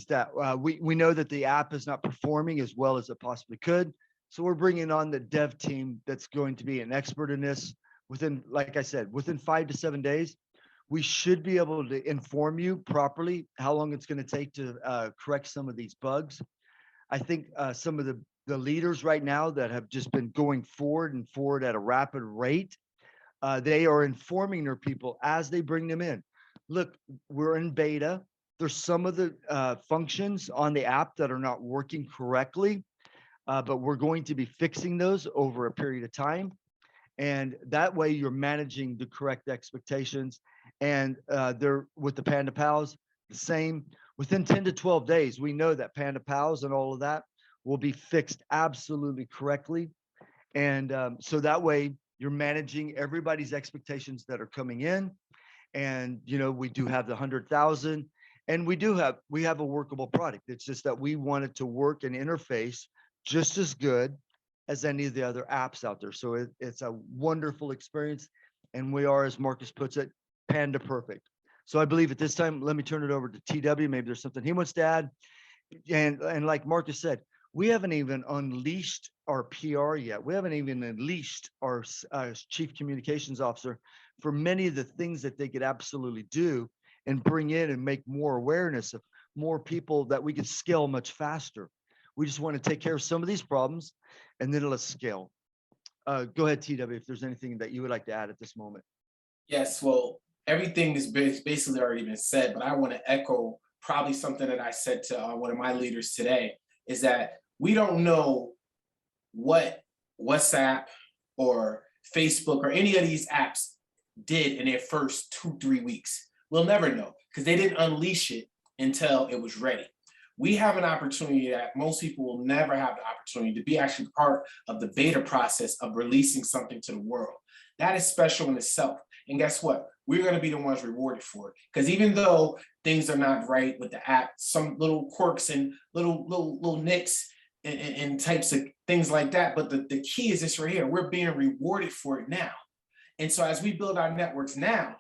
that we know that the app is not performing as well as it possibly could. So we're bringing on the dev team that's going to be an expert in this. Within, like I said, within 5 to 7 days, we should be able to inform you properly how long it's going to take to correct some of these bugs. I think some of the leaders right now that have just been going forward at a rapid rate, they are informing their people as they bring them in. Look, we're in beta. There's some of the functions on the app that are not working correctly, but we're going to be fixing those over a period of time. And that way you're managing the correct expectations. And they're with the Panda Pals, the same. Within 10 to 12 days, we know that Panda Pals and all of that will be fixed absolutely correctly. And so that way you're managing everybody's expectations that are coming in. And, we do have the 100,000 and we have a workable product. It's just that we want it to work and interface just as good as any of the other apps out there. So it's a wonderful experience. And we are, as Marcus puts it, Panda perfect. So I believe at this time, let me turn it over to TW. Maybe there's something he wants to add. And like Marcus said, we haven't even unleashed our PR yet. We haven't even unleashed our chief communications officer for many of the things that they could absolutely do and bring in and make more awareness of more people that we could scale much faster. We just want to take care of some of these problems and then let's scale. Go ahead, TW, if there's anything that you would like to add at this moment. Yes, well, everything is basically already been said, but I want to echo probably something that I said to one of my leaders today, is that we don't know what WhatsApp or Facebook or any of these apps did in their first 2-3 weeks. We'll never know because they didn't unleash it until it was ready. We have an opportunity that most people will never have the opportunity to be actually part of the beta process of releasing something to the world. That is special in itself. And guess what? We're going to be the ones rewarded for it. Because even though things are not right with the app, some little quirks and little nicks and types of things like that. But the key is this right here. We're being rewarded for it now. And so as we build our networks now,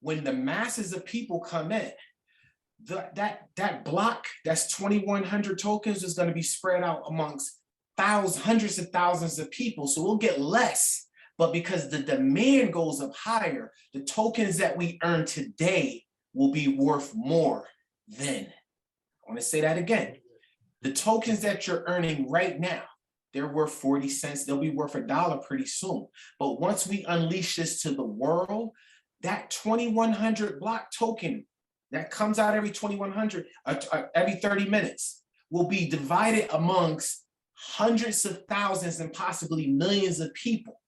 when the masses of people come in, that block, that's 2,100 tokens, is going to be spread out amongst hundreds of thousands of people. So we'll get less, but because the demand goes up higher, the tokens that we earn today will be worth more then. I want to say that again. The tokens that you're earning right now, they're worth 40 cents. They'll be worth $1 pretty soon. But once we unleash this to the world, that 2,100 block token that comes out every 2,100, every 30 minutes, will be divided amongst hundreds of thousands and possibly millions of people.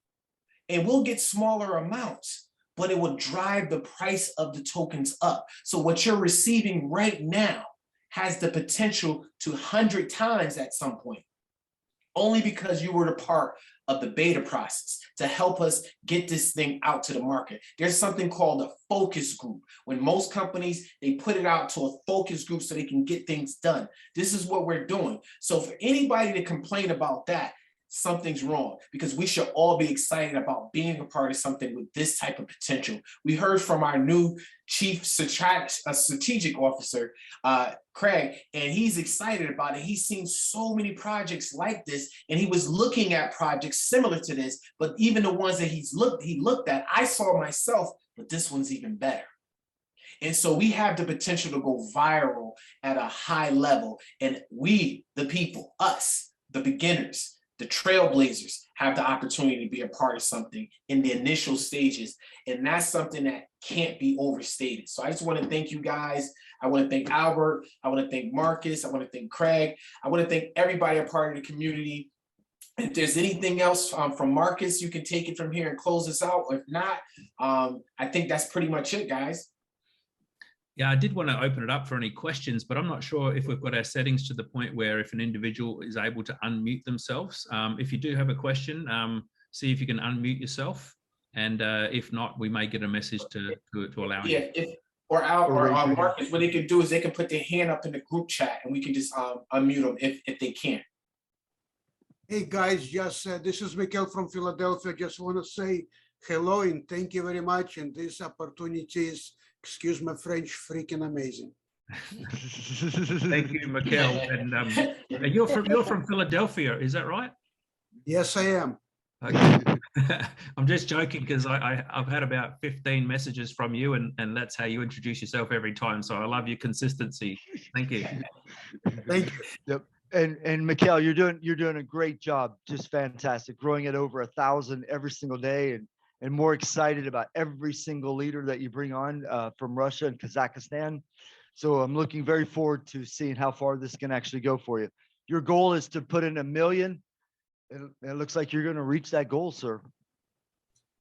And we'll get smaller amounts, but it will drive the price of the tokens up. So what you're receiving right now has the potential to 100 times at some point, only because you were the part of the beta process to help us get this thing out to the market. There's something called a focus group. When most companies, they put it out to a focus group so they can get things done. This is what we're doing. So for anybody to complain about that, something's wrong, because we should all be excited about being a part of something with this type of potential. We heard from our new chief strategic officer, Craig, and he's excited about it. He's seen so many projects like this, and he was looking at projects similar to this, but even the ones that he looked at, I saw myself, but this one's even better. And so we have the potential to go viral at a high level, and we, the people, us, the beginners, the trailblazers, have the opportunity to be a part of something in the initial stages. And that's something that can't be overstated. So I just want to thank you guys. I want to thank Albert. I want to thank Marcus. I want to thank Craig. I want to thank everybody a part of the community. If there's anything else from Marcus, you can take it from here and close this out. If not, I think that's pretty much it, guys. Yeah, I did want to open it up for any questions, but I'm not sure if we've got our settings to the point where if an individual is able to unmute themselves. If you do have a question, see if you can unmute yourself. And if not, we may get a message to allow you. Yeah, or Marcus, what they can do is they can put their hand up in the group chat and we can just unmute them if they can't. Hey guys, this is Mikhail from Philadelphia. Just want to say hello and thank you very much. And this opportunity is, excuse my French, freaking amazing. Thank you, Mikhail. And you're from Philadelphia, is that right? Yes, I am. Okay. I'm just joking because I've had about 15 messages from you, and that's how you introduce yourself every time. So I love your consistency. Thank you. Thank you. Yep. And Mikhail, you're doing a great job. Just fantastic. Growing it over 1,000 every single day, and more excited about every single leader that you bring on from Russia and Kazakhstan. So I'm looking very forward to seeing how far this can actually go for you. Your goal is to put in 1 million. It looks like you're going to reach that goal, sir.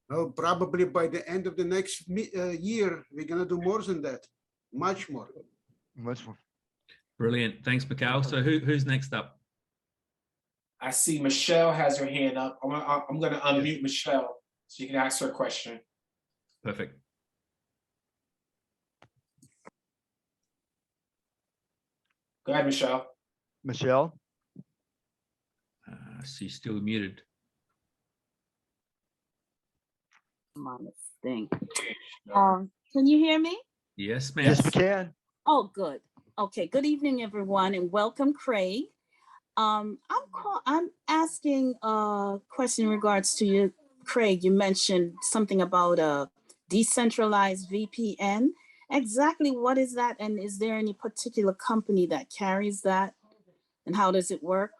Well, probably by the end of the next year, we're going to do more than that. Much more. Much more. Brilliant. Thanks, Mikhail. So who's next up? I see Michelle has her hand up. I'm going to unmute Michelle so you can ask her a question. Perfect. Go ahead, Michelle. Michelle? She's still muted. I'm on this thing. Can you hear me? Yes, ma'am. Yes, we can. Oh, good. Okay. Good evening, everyone, and welcome, Craig. I'm asking a question in regards to you, Craig. You mentioned something about a decentralized VPN. Exactly what is that, and is there any particular company that carries that, and how does it work?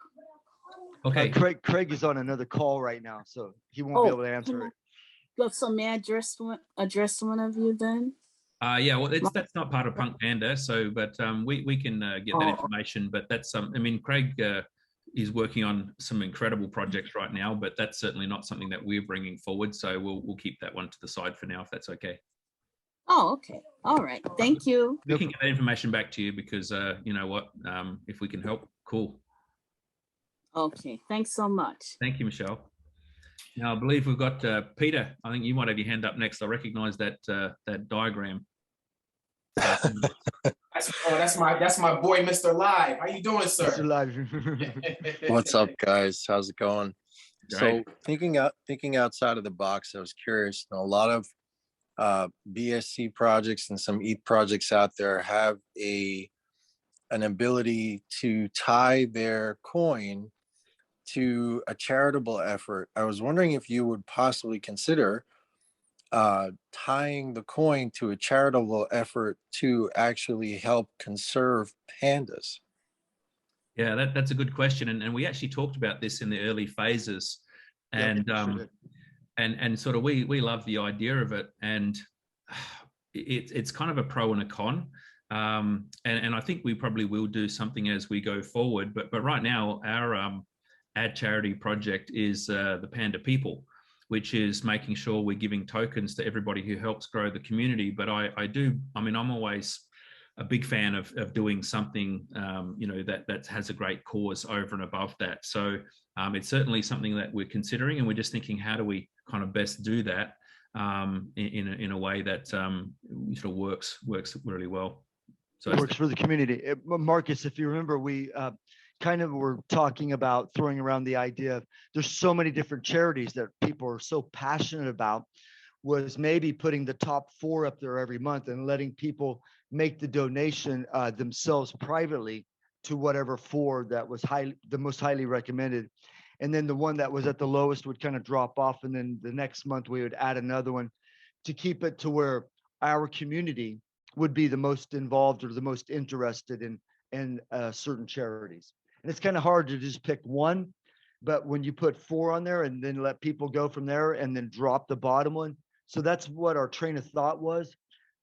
Okay. Craig is on another call right now, so he won't be able to answer it. So may I address one of you then? Yeah, well, that's not part of PunkPanda, so but we can get that information. But that's I mean, Craig is working on some incredible projects right now, but that's certainly not something that we're bringing forward. So we'll keep that one to the side for now, if that's okay. Oh, okay. All right. Thank you. We can get that information back to you because you know what, if we can help, cool. Okay. Thanks so much. Thank you, Michelle. Now I believe we've got Peter. I think you might have your hand up next. I recognize that that diagram. That's my boy, Mr. Live. How you doing, sir? Mr. Live. What's up, guys? How's it going? Great. So thinking outside of the box, I was curious. A lot of BSC projects and some ETH projects out there have an ability to tie their coin to a charitable effort. I was wondering if you would possibly consider tying the coin to a charitable effort to actually help conserve pandas. Yeah, that's a good question, and we actually talked about this in the early phases, and and sort of we love the idea of it, and it's kind of a pro and a con, and I think we probably will do something as we go forward, but right now our ad charity project is the Panda People, which is making sure we're giving tokens to everybody who helps grow the community. But I mean, I'm always a big fan of doing something, you know, that has a great cause over and above that. So it's certainly something that we're considering, and we're just thinking, how do we kind of best do that in a way that sort of works really well. So It works for the community. Marcus, if you remember, we kind of were talking about throwing around the idea of there's so many different charities that people are so passionate about, was maybe putting the top 4 up there every month and letting people make the donation themselves privately to whatever 4 that was the most highly recommended. And then the one that was at the lowest would kind of drop off. And then the next month we would add another one to keep it to where our community would be the most involved or the most interested in certain charities. And it's kind of hard to just pick one, but when you put 4 on there and then let people go from there and then drop the bottom one. So that's what our train of thought was,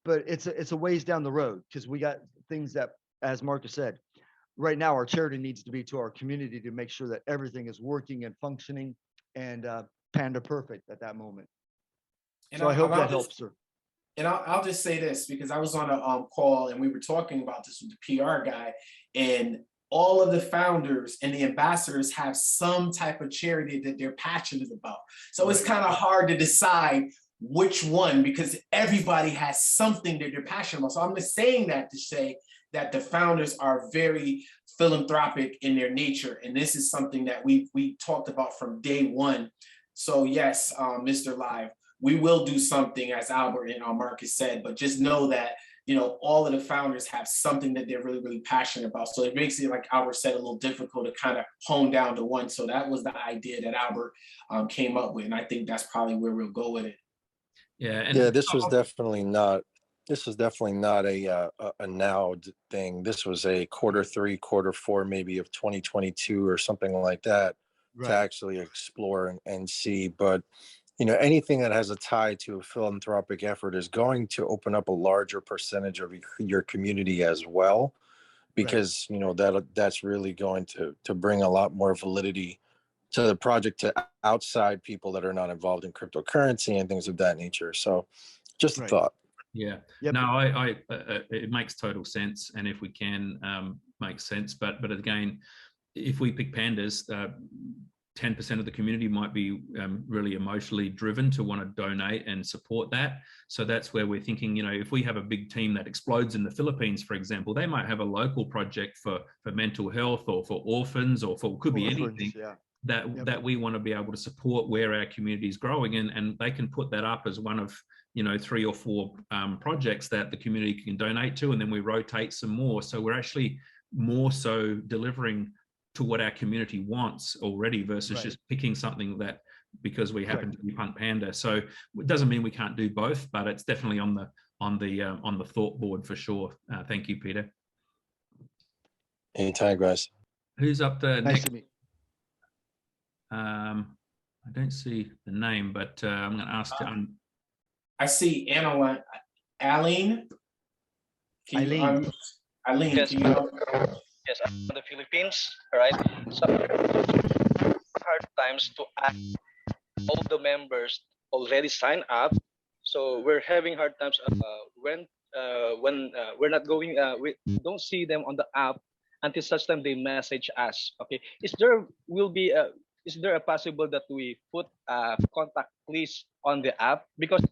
but it's a ways down the road, because we got things that, as Marcus said, right now our charity needs to be to our community to make sure that everything is working and functioning and Panda perfect at that moment. And so I hope that helps, sir. And I'll just say this, because I was on a call and we were talking about this with the PR guy, and all of the founders and the ambassadors have some type of charity that they're passionate about. So it's kind of hard to decide which one, because everybody has something that they're passionate about. So I'm just saying that to say that the founders are very philanthropic in their nature. And this is something that we talked about from day one. So yes, Mr. Live, we will do something, as Albert and Marcus said, but just know that, you know, all of the founders have something that they're really, really passionate about. So it makes it, like Albert said, a little difficult to kind of hone down to one. So that was the idea that Albert came up with. And I think that's probably where we'll go with it. Yeah. And yeah, this was definitely not a now thing. This was a Q3, Q4, maybe of 2022 or something like that, to actually explore and see. But you know, anything that has a tie to a philanthropic effort is going to open up a larger percentage of your community as well, because you know that's really going to bring a lot more validity to the project to outside people that are not involved in cryptocurrency and things of that nature. So just a thought. Yeah. No, it makes total sense, and if we can make sense, but again, if we pick pandas, 10% of the community might be really emotionally driven to want to donate and support that. So that's where we're thinking, you know, if we have a big team that explodes in the Philippines, for example, they might have a local project for mental health or for orphans or for, could be anything that we want to be able to support where our community is growing, and they can put that up as one of, you know, 3 or 4 projects that the community can donate to, and then we rotate some more. So we're actually more so delivering to what our community wants already versus just picking something that because we happen to be PunkPanda. So it doesn't mean we can't do both, but it's definitely on the thought board for sure. Thank you, Peter. Anytime, guys. Who's up there next? I don't see the name, but I'm going to ask. I see Aline. Can you, Eileen. Eileen, Yes, can you? yes, I'm from the Philippines, right? So hard times to ask all the members already signed up. So we're having hard times when we're not going. We don't see them on the app until such time they message us. Okay, is there a possible that we put a contact list on the app? Because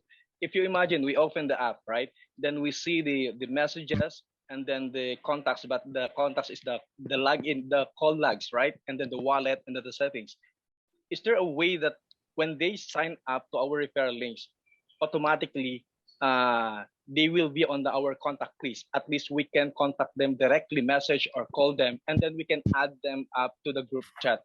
if you imagine, we open the app, right? Then we see the messages and then the contacts, but the contacts is the login, the call logs, right? And then the wallet and then the settings. Is there a way that when they sign up to our referral links, automatically they will be on our contact list? At least we can contact them directly, message or call them, and then we can add them up to the group chat.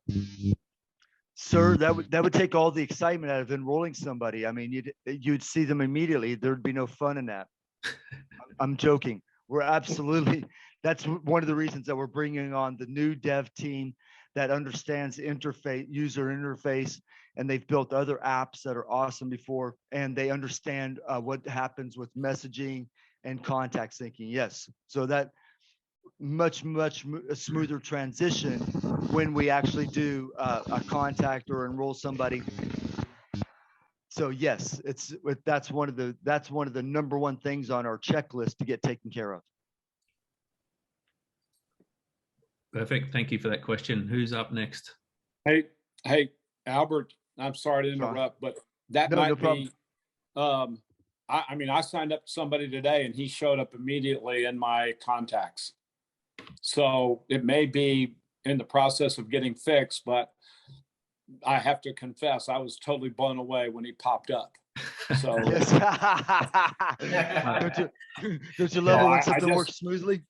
Sir, that would take all the excitement out of enrolling somebody. I mean, you'd see them immediately. There'd be no fun in that. I'm joking. We're absolutely, that's one of the reasons that we're bringing on the new dev team that understands interface, user interface, and they've built other apps that are awesome before, and they understand what happens with messaging and contact syncing. Yes, so that much smoother transition when we actually do a contact or enroll somebody. So yes, that's one of the #1 things on our checklist to get taken care of. Perfect. Thank you for that question. Who's up next? Hey, Albert, I'm sorry to interrupt, but that might be, I mean, I signed up to somebody today and he showed up immediately in my contacts. So it may be in the process of getting fixed, but I have to confess, I was totally blown away when he popped up. So Yes. don't you love it when something works smoothly?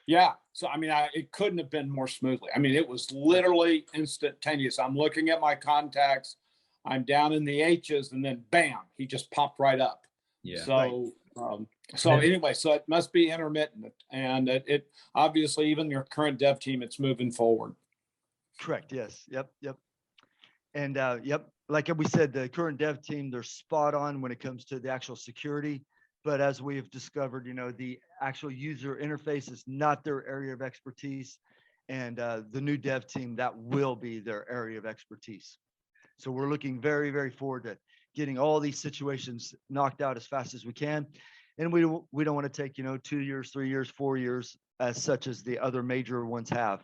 Yeah. So, I mean, it couldn't have been more smoothly. I mean, it was literally instantaneous. I'm looking at my contacts, I'm down in the H's, and then bam, he just popped right up. Yeah. So, anyway, so it must be intermittent, and it obviously, even your current dev team, it's moving forward. Correct. Yes. Yep. And yep, like we said, the current dev team, they're spot on when it comes to the actual security. But as we've discovered, the actual user interface is not their area of expertise. And the new dev team, that will be their area of expertise. So we're looking very, very forward to getting all these situations knocked out as fast as we can. And we don't want to take, 2 years, 3 years, 4 years, as such as the other major ones have.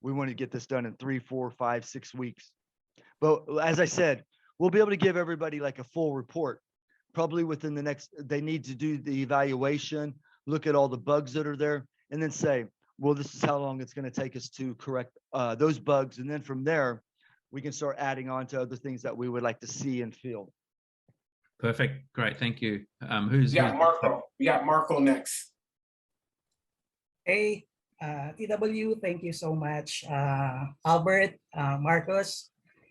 We want to get this done in 3, 4, 5, 6 weeks. But as I said, we'll be able to give everybody like a full report. Probably within the next, they need to do the evaluation, look at all the bugs that are there, and then say, well, this is how long it's going to take us to correct those bugs. And then from there, we can start adding on to other things that we would like to see and feel. Perfect. Great. Thank you. We got Marco. We got Marco next. Hey, TW, thank you so much, Albert, Marcos,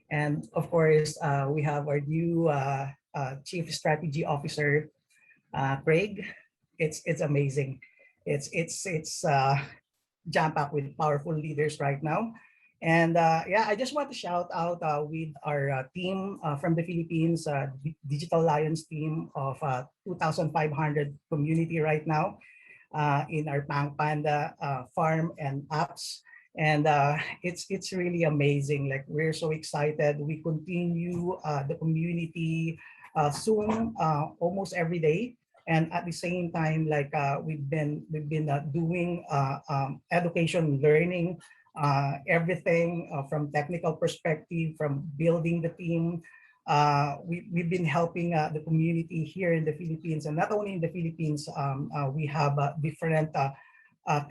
and of course, we have our new Chief Strategy Officer, Craig. It's amazing. It's jam-packed with powerful leaders right now. And yeah, I just want to shout out with our team from the Philippines, Digital Lions team of 2,500 community right now in our PunkPanda farm and apps. And it's really amazing. Like, we're so excited. We continue the community soon, almost every day. And at the same time, like we've been doing education, learning, everything from technical perspective, from building the team. We've been helping the community here in the Philippines, and not only in the Philippines. We have different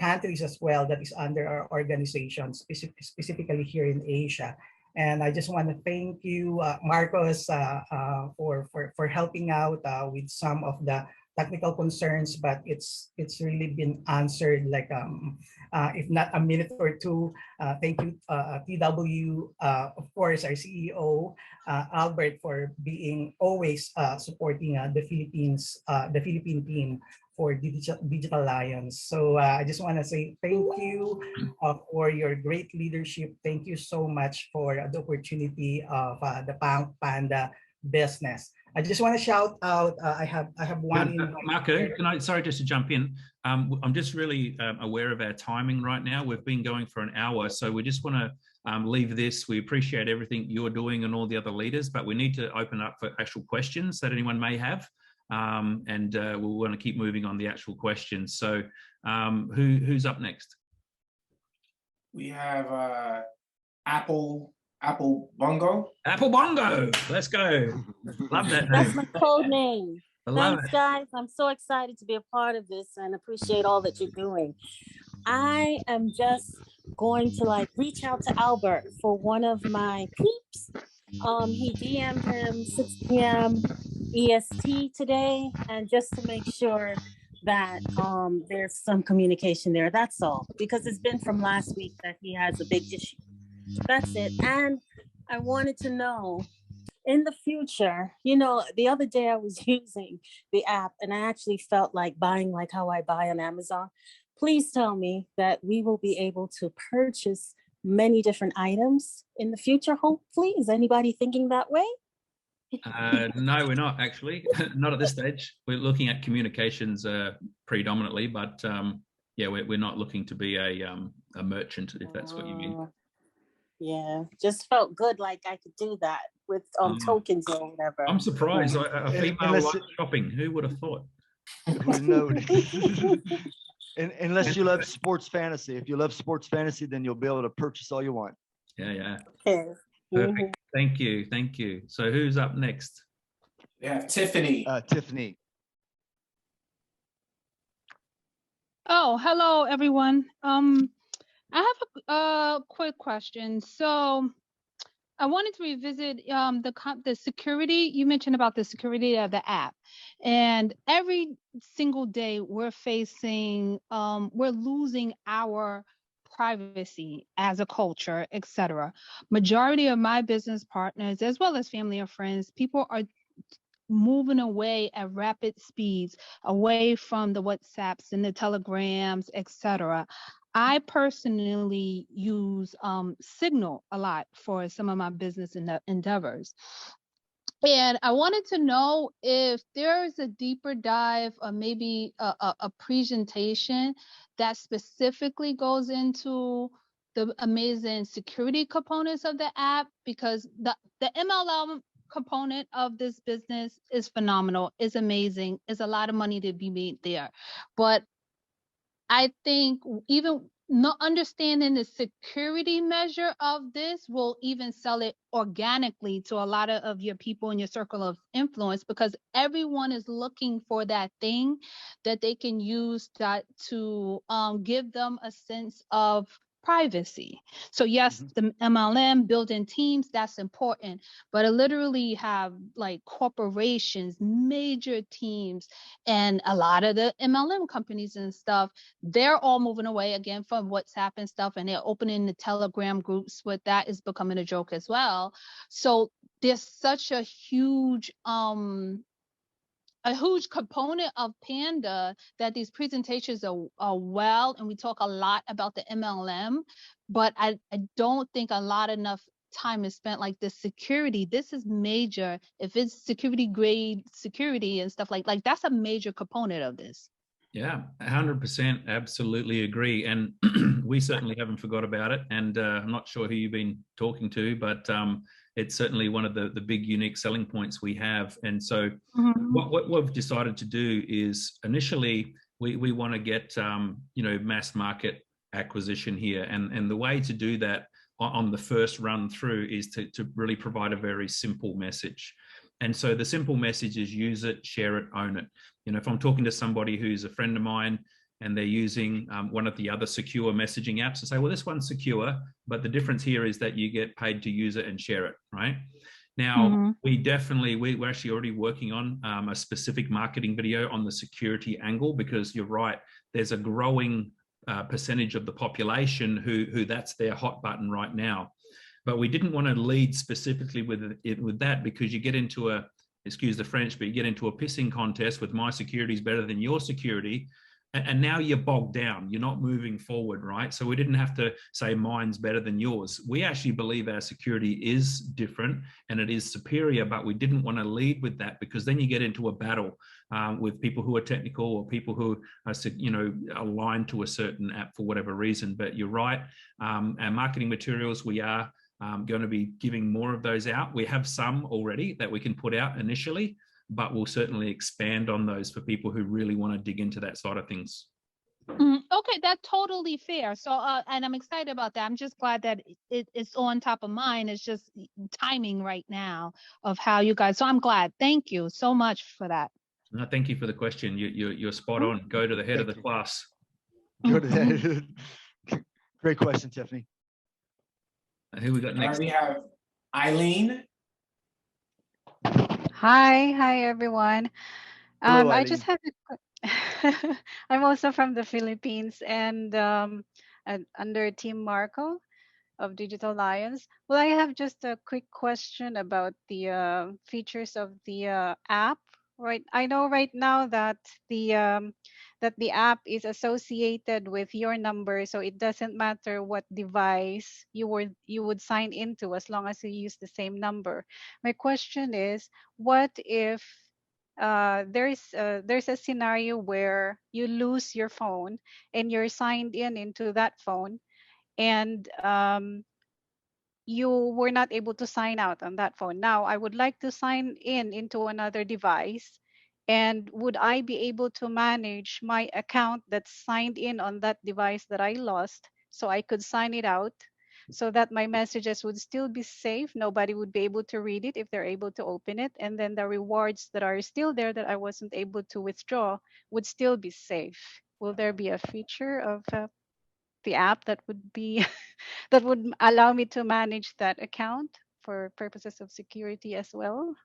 countries as well that is under our organization, specifically here in Asia. And I just want to thank you, Marcos, for helping out with some of the technical concerns, but it's really been answered, like if not a minute or two. Thank you, TW, of course, our CEO, Albert, for being always supporting the Philippine team for Digital Lions. So I just want to say thank you for your great leadership. Thank you so much for the opportunity of the PunkPanda business. I just want to shout out. I have one. Marco, sorry, just to jump in. I'm just really aware of our timing right now. We've been going for an hour, so we just want to leave this. We appreciate everything you're doing and all the other leaders, but we need to open up for actual questions that anyone may have. And we'll want to keep moving on the actual questions. So who's up next? We have Apple Bongo. Apple Bongo, let's go. Love that name. That's my code name. I love Thanks, it. guys. I'm so excited to be a part of this and appreciate all that you're doing. I am just going to reach out to Albert for one of my peeps. He DM'd him 6 p.m. EST today, and just to make sure that there's some communication there. That's all, because it's been from last week that he has a big issue. That's it. And I wanted to know, in the future, the other day I was using the app and I actually felt like buying like how I buy on Amazon. Please tell me that we will be able to purchase many different items in the future, hopefully. Is anybody thinking that way? No, we're not actually. Not at this stage. We're looking at communications predominantly, but yeah, we're not looking to be a merchant, if that's what you mean. Yeah, just felt good like I could do that with tokens or whatever. I'm surprised. A female live shopping. Who would have thought? Unless you love sports fantasy. If you love sports fantasy, then you'll be able to purchase all you want. Yeah. Okay. Perfect. Thank you. So who's up next? Yeah, Tiffany. Tiffany. Oh, hello, everyone. I have a quick question. So I wanted to revisit the security. You mentioned about the security of the app, and every single day we're losing our privacy as a culture, etc. Majority of my business partners, as well as family or friends, people are moving away at rapid speeds, away from the WhatsApps and the Telegrams, etc. I personally use Signal a lot for some of my business endeavors. And I wanted to know if there's a deeper dive or maybe a presentation that specifically goes into the amazing security components of the app, because the MLM component of this business is phenomenal, is amazing, is a lot of money to be made there. But I think even not understanding the security measure of this will even sell it organically to a lot of your people in your circle of influence, because everyone is looking for that thing that they can use to give them a sense of privacy. So yes, the MLM building teams, that's important, but I literally have like corporations, major teams, and a lot of the MLM companies and stuff, they're all moving away again from WhatsApp and stuff, and they're opening the Telegram groups, but that is becoming a joke as well. So there's such a huge component of Panda that these presentations are well, and we talk a lot about the MLM, but I don't think a lot enough time is spent like the security. This is major. If it's security grade security and stuff like that's a major component of this. Yeah, 100%, absolutely agree. And we certainly haven't forgot about it. And I'm not sure who you've been talking to, but it's certainly one of the big unique selling points we have. And so what we've decided to do is initially we want to get mass market acquisition here. And the way to do that on the first run through is to really provide a very simple message. And so the simple message is use it, share it, own it. If I'm talking to somebody who's a friend of mine and they're using one of the other secure messaging apps, I say, well, this one's secure, but the difference here is that you get paid to use it and share it, right? Now, we're actually already working on a specific marketing video on the security angle, because you're right, there's a growing percentage of the population who that's their hot button right now. But we didn't want to lead specifically with that, because you get into excuse the French, but you get into a pissing contest with my security is better than your security. And now you're bogged down. You're not moving forward, right? So we didn't have to say mine's better than yours. We actually believe our security is different and it is superior, but we didn't want to lead with that because then you get into a battle with people who are technical or people who are, aligned to a certain app for whatever reason. But you're right. Our marketing materials, we are going to be giving more of those out. We have some already that we can put out initially, but we'll certainly expand on those for people who really want to dig into that side of things. Okay, that's totally fair. So, and I'm excited about that. I'm just glad that it's on top of mind. It's just timing right now of how you guys. So I'm glad. Thank you so much for that. No, thank you for the question. You're spot on. Go to the head of the class. Go to the head. Great question, Tiffany. Who we got next? We have Eileen. Hi everyone. Hello, I Eileen. just have I'm also from the Philippines and under Team Marco of Digital Lions. Well, I have just a quick question about the features of the app. Right, I know right now that the app is associated with your number, so it doesn't matter what device you would sign into as long as you use the same number. My question is, what if there's a scenario where you lose your phone and you're signed into that phone, and you were not able to sign out on that phone. Now, I would like to sign into another device. And would I be able to manage my account that's signed in on that device that I lost so I could sign it out so that my messages would still be safe? Nobody would be able to read it if they're able to open it. And then the rewards that are still there that I wasn't able to withdraw would still be safe. Will there be a feature of the app that would be that would allow me to manage that account for purposes of security as well?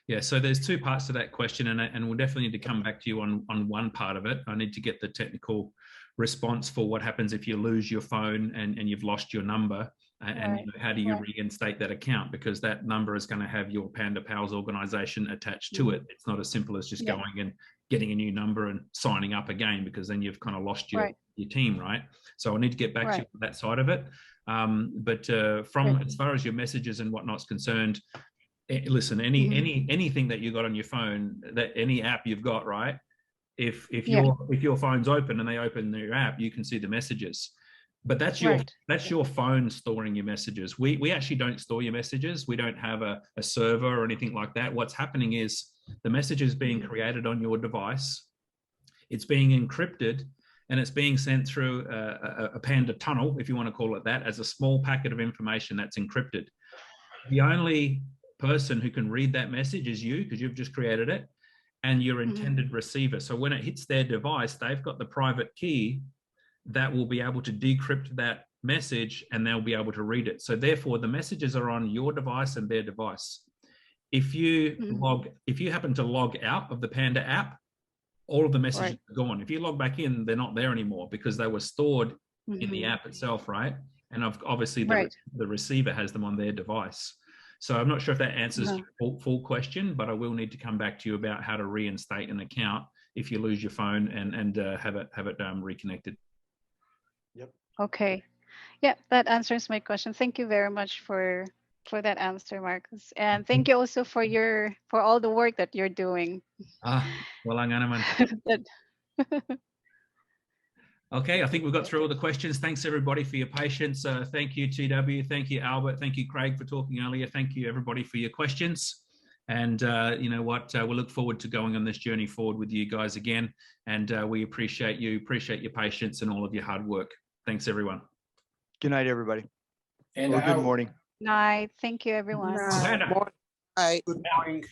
Yeah, so there's two parts to that question, and we'll definitely need to come back to you on one part of it. I need to get the technical response for what happens if you lose your phone and you've lost your number, and how do you reinstate that account, because that number is going to have your Panda Pals organization attached to it. It's not as simple as just going and getting a new number and signing up again, because then you've kind of lost your team, right? So I need to get back to you on that side of it. But from as far as your messages and whatnot's concerned, listen, anything that you got on your phone, that any app you've got, right? If your phone's open and they open your app, you can see the messages. But that's your phone storing your messages. We actually don't store your messages. We don't have a server or anything like that. What's happening is the message is being created on your device. It's being encrypted, and it's being sent through a Panda tunnel, if you want to call it that, as a small packet of information that's encrypted. The only person who can read that message is you, because you've just created it, and your intended receiver. So when it hits their device, they've got the private key that will be able to decrypt that message, and they'll be able to read it. So therefore, the messages are on your device and their device. If you happen to log out of the Panda app, all of the messages are gone. If you log back in, they're not there anymore because they were stored in the app itself, right? And obviously the receiver has them on their device. So I'm not sure if that answers your full question, but I will need to come back to you about how to reinstate an account if you lose your phone and have it reconnected. Yep. Okay. Yeah, that answers my question. Thank you very much for that answer, Marcus. And thank you also for all the work that you're doing. Walang anuman. Okay, I think we've got through all the questions. Thanks everybody for your patience. Thank you, TW. Thank you, Albert. Thank you, Craig, for talking earlier. Thank you, everybody, for your questions. And you know what? We'll look forward to going on this journey forward with you guys again. And we appreciate your patience and all of your hard work. Thanks, everyone. Good night, everybody. And good morning. Night. Thank you, everyone. Good morning.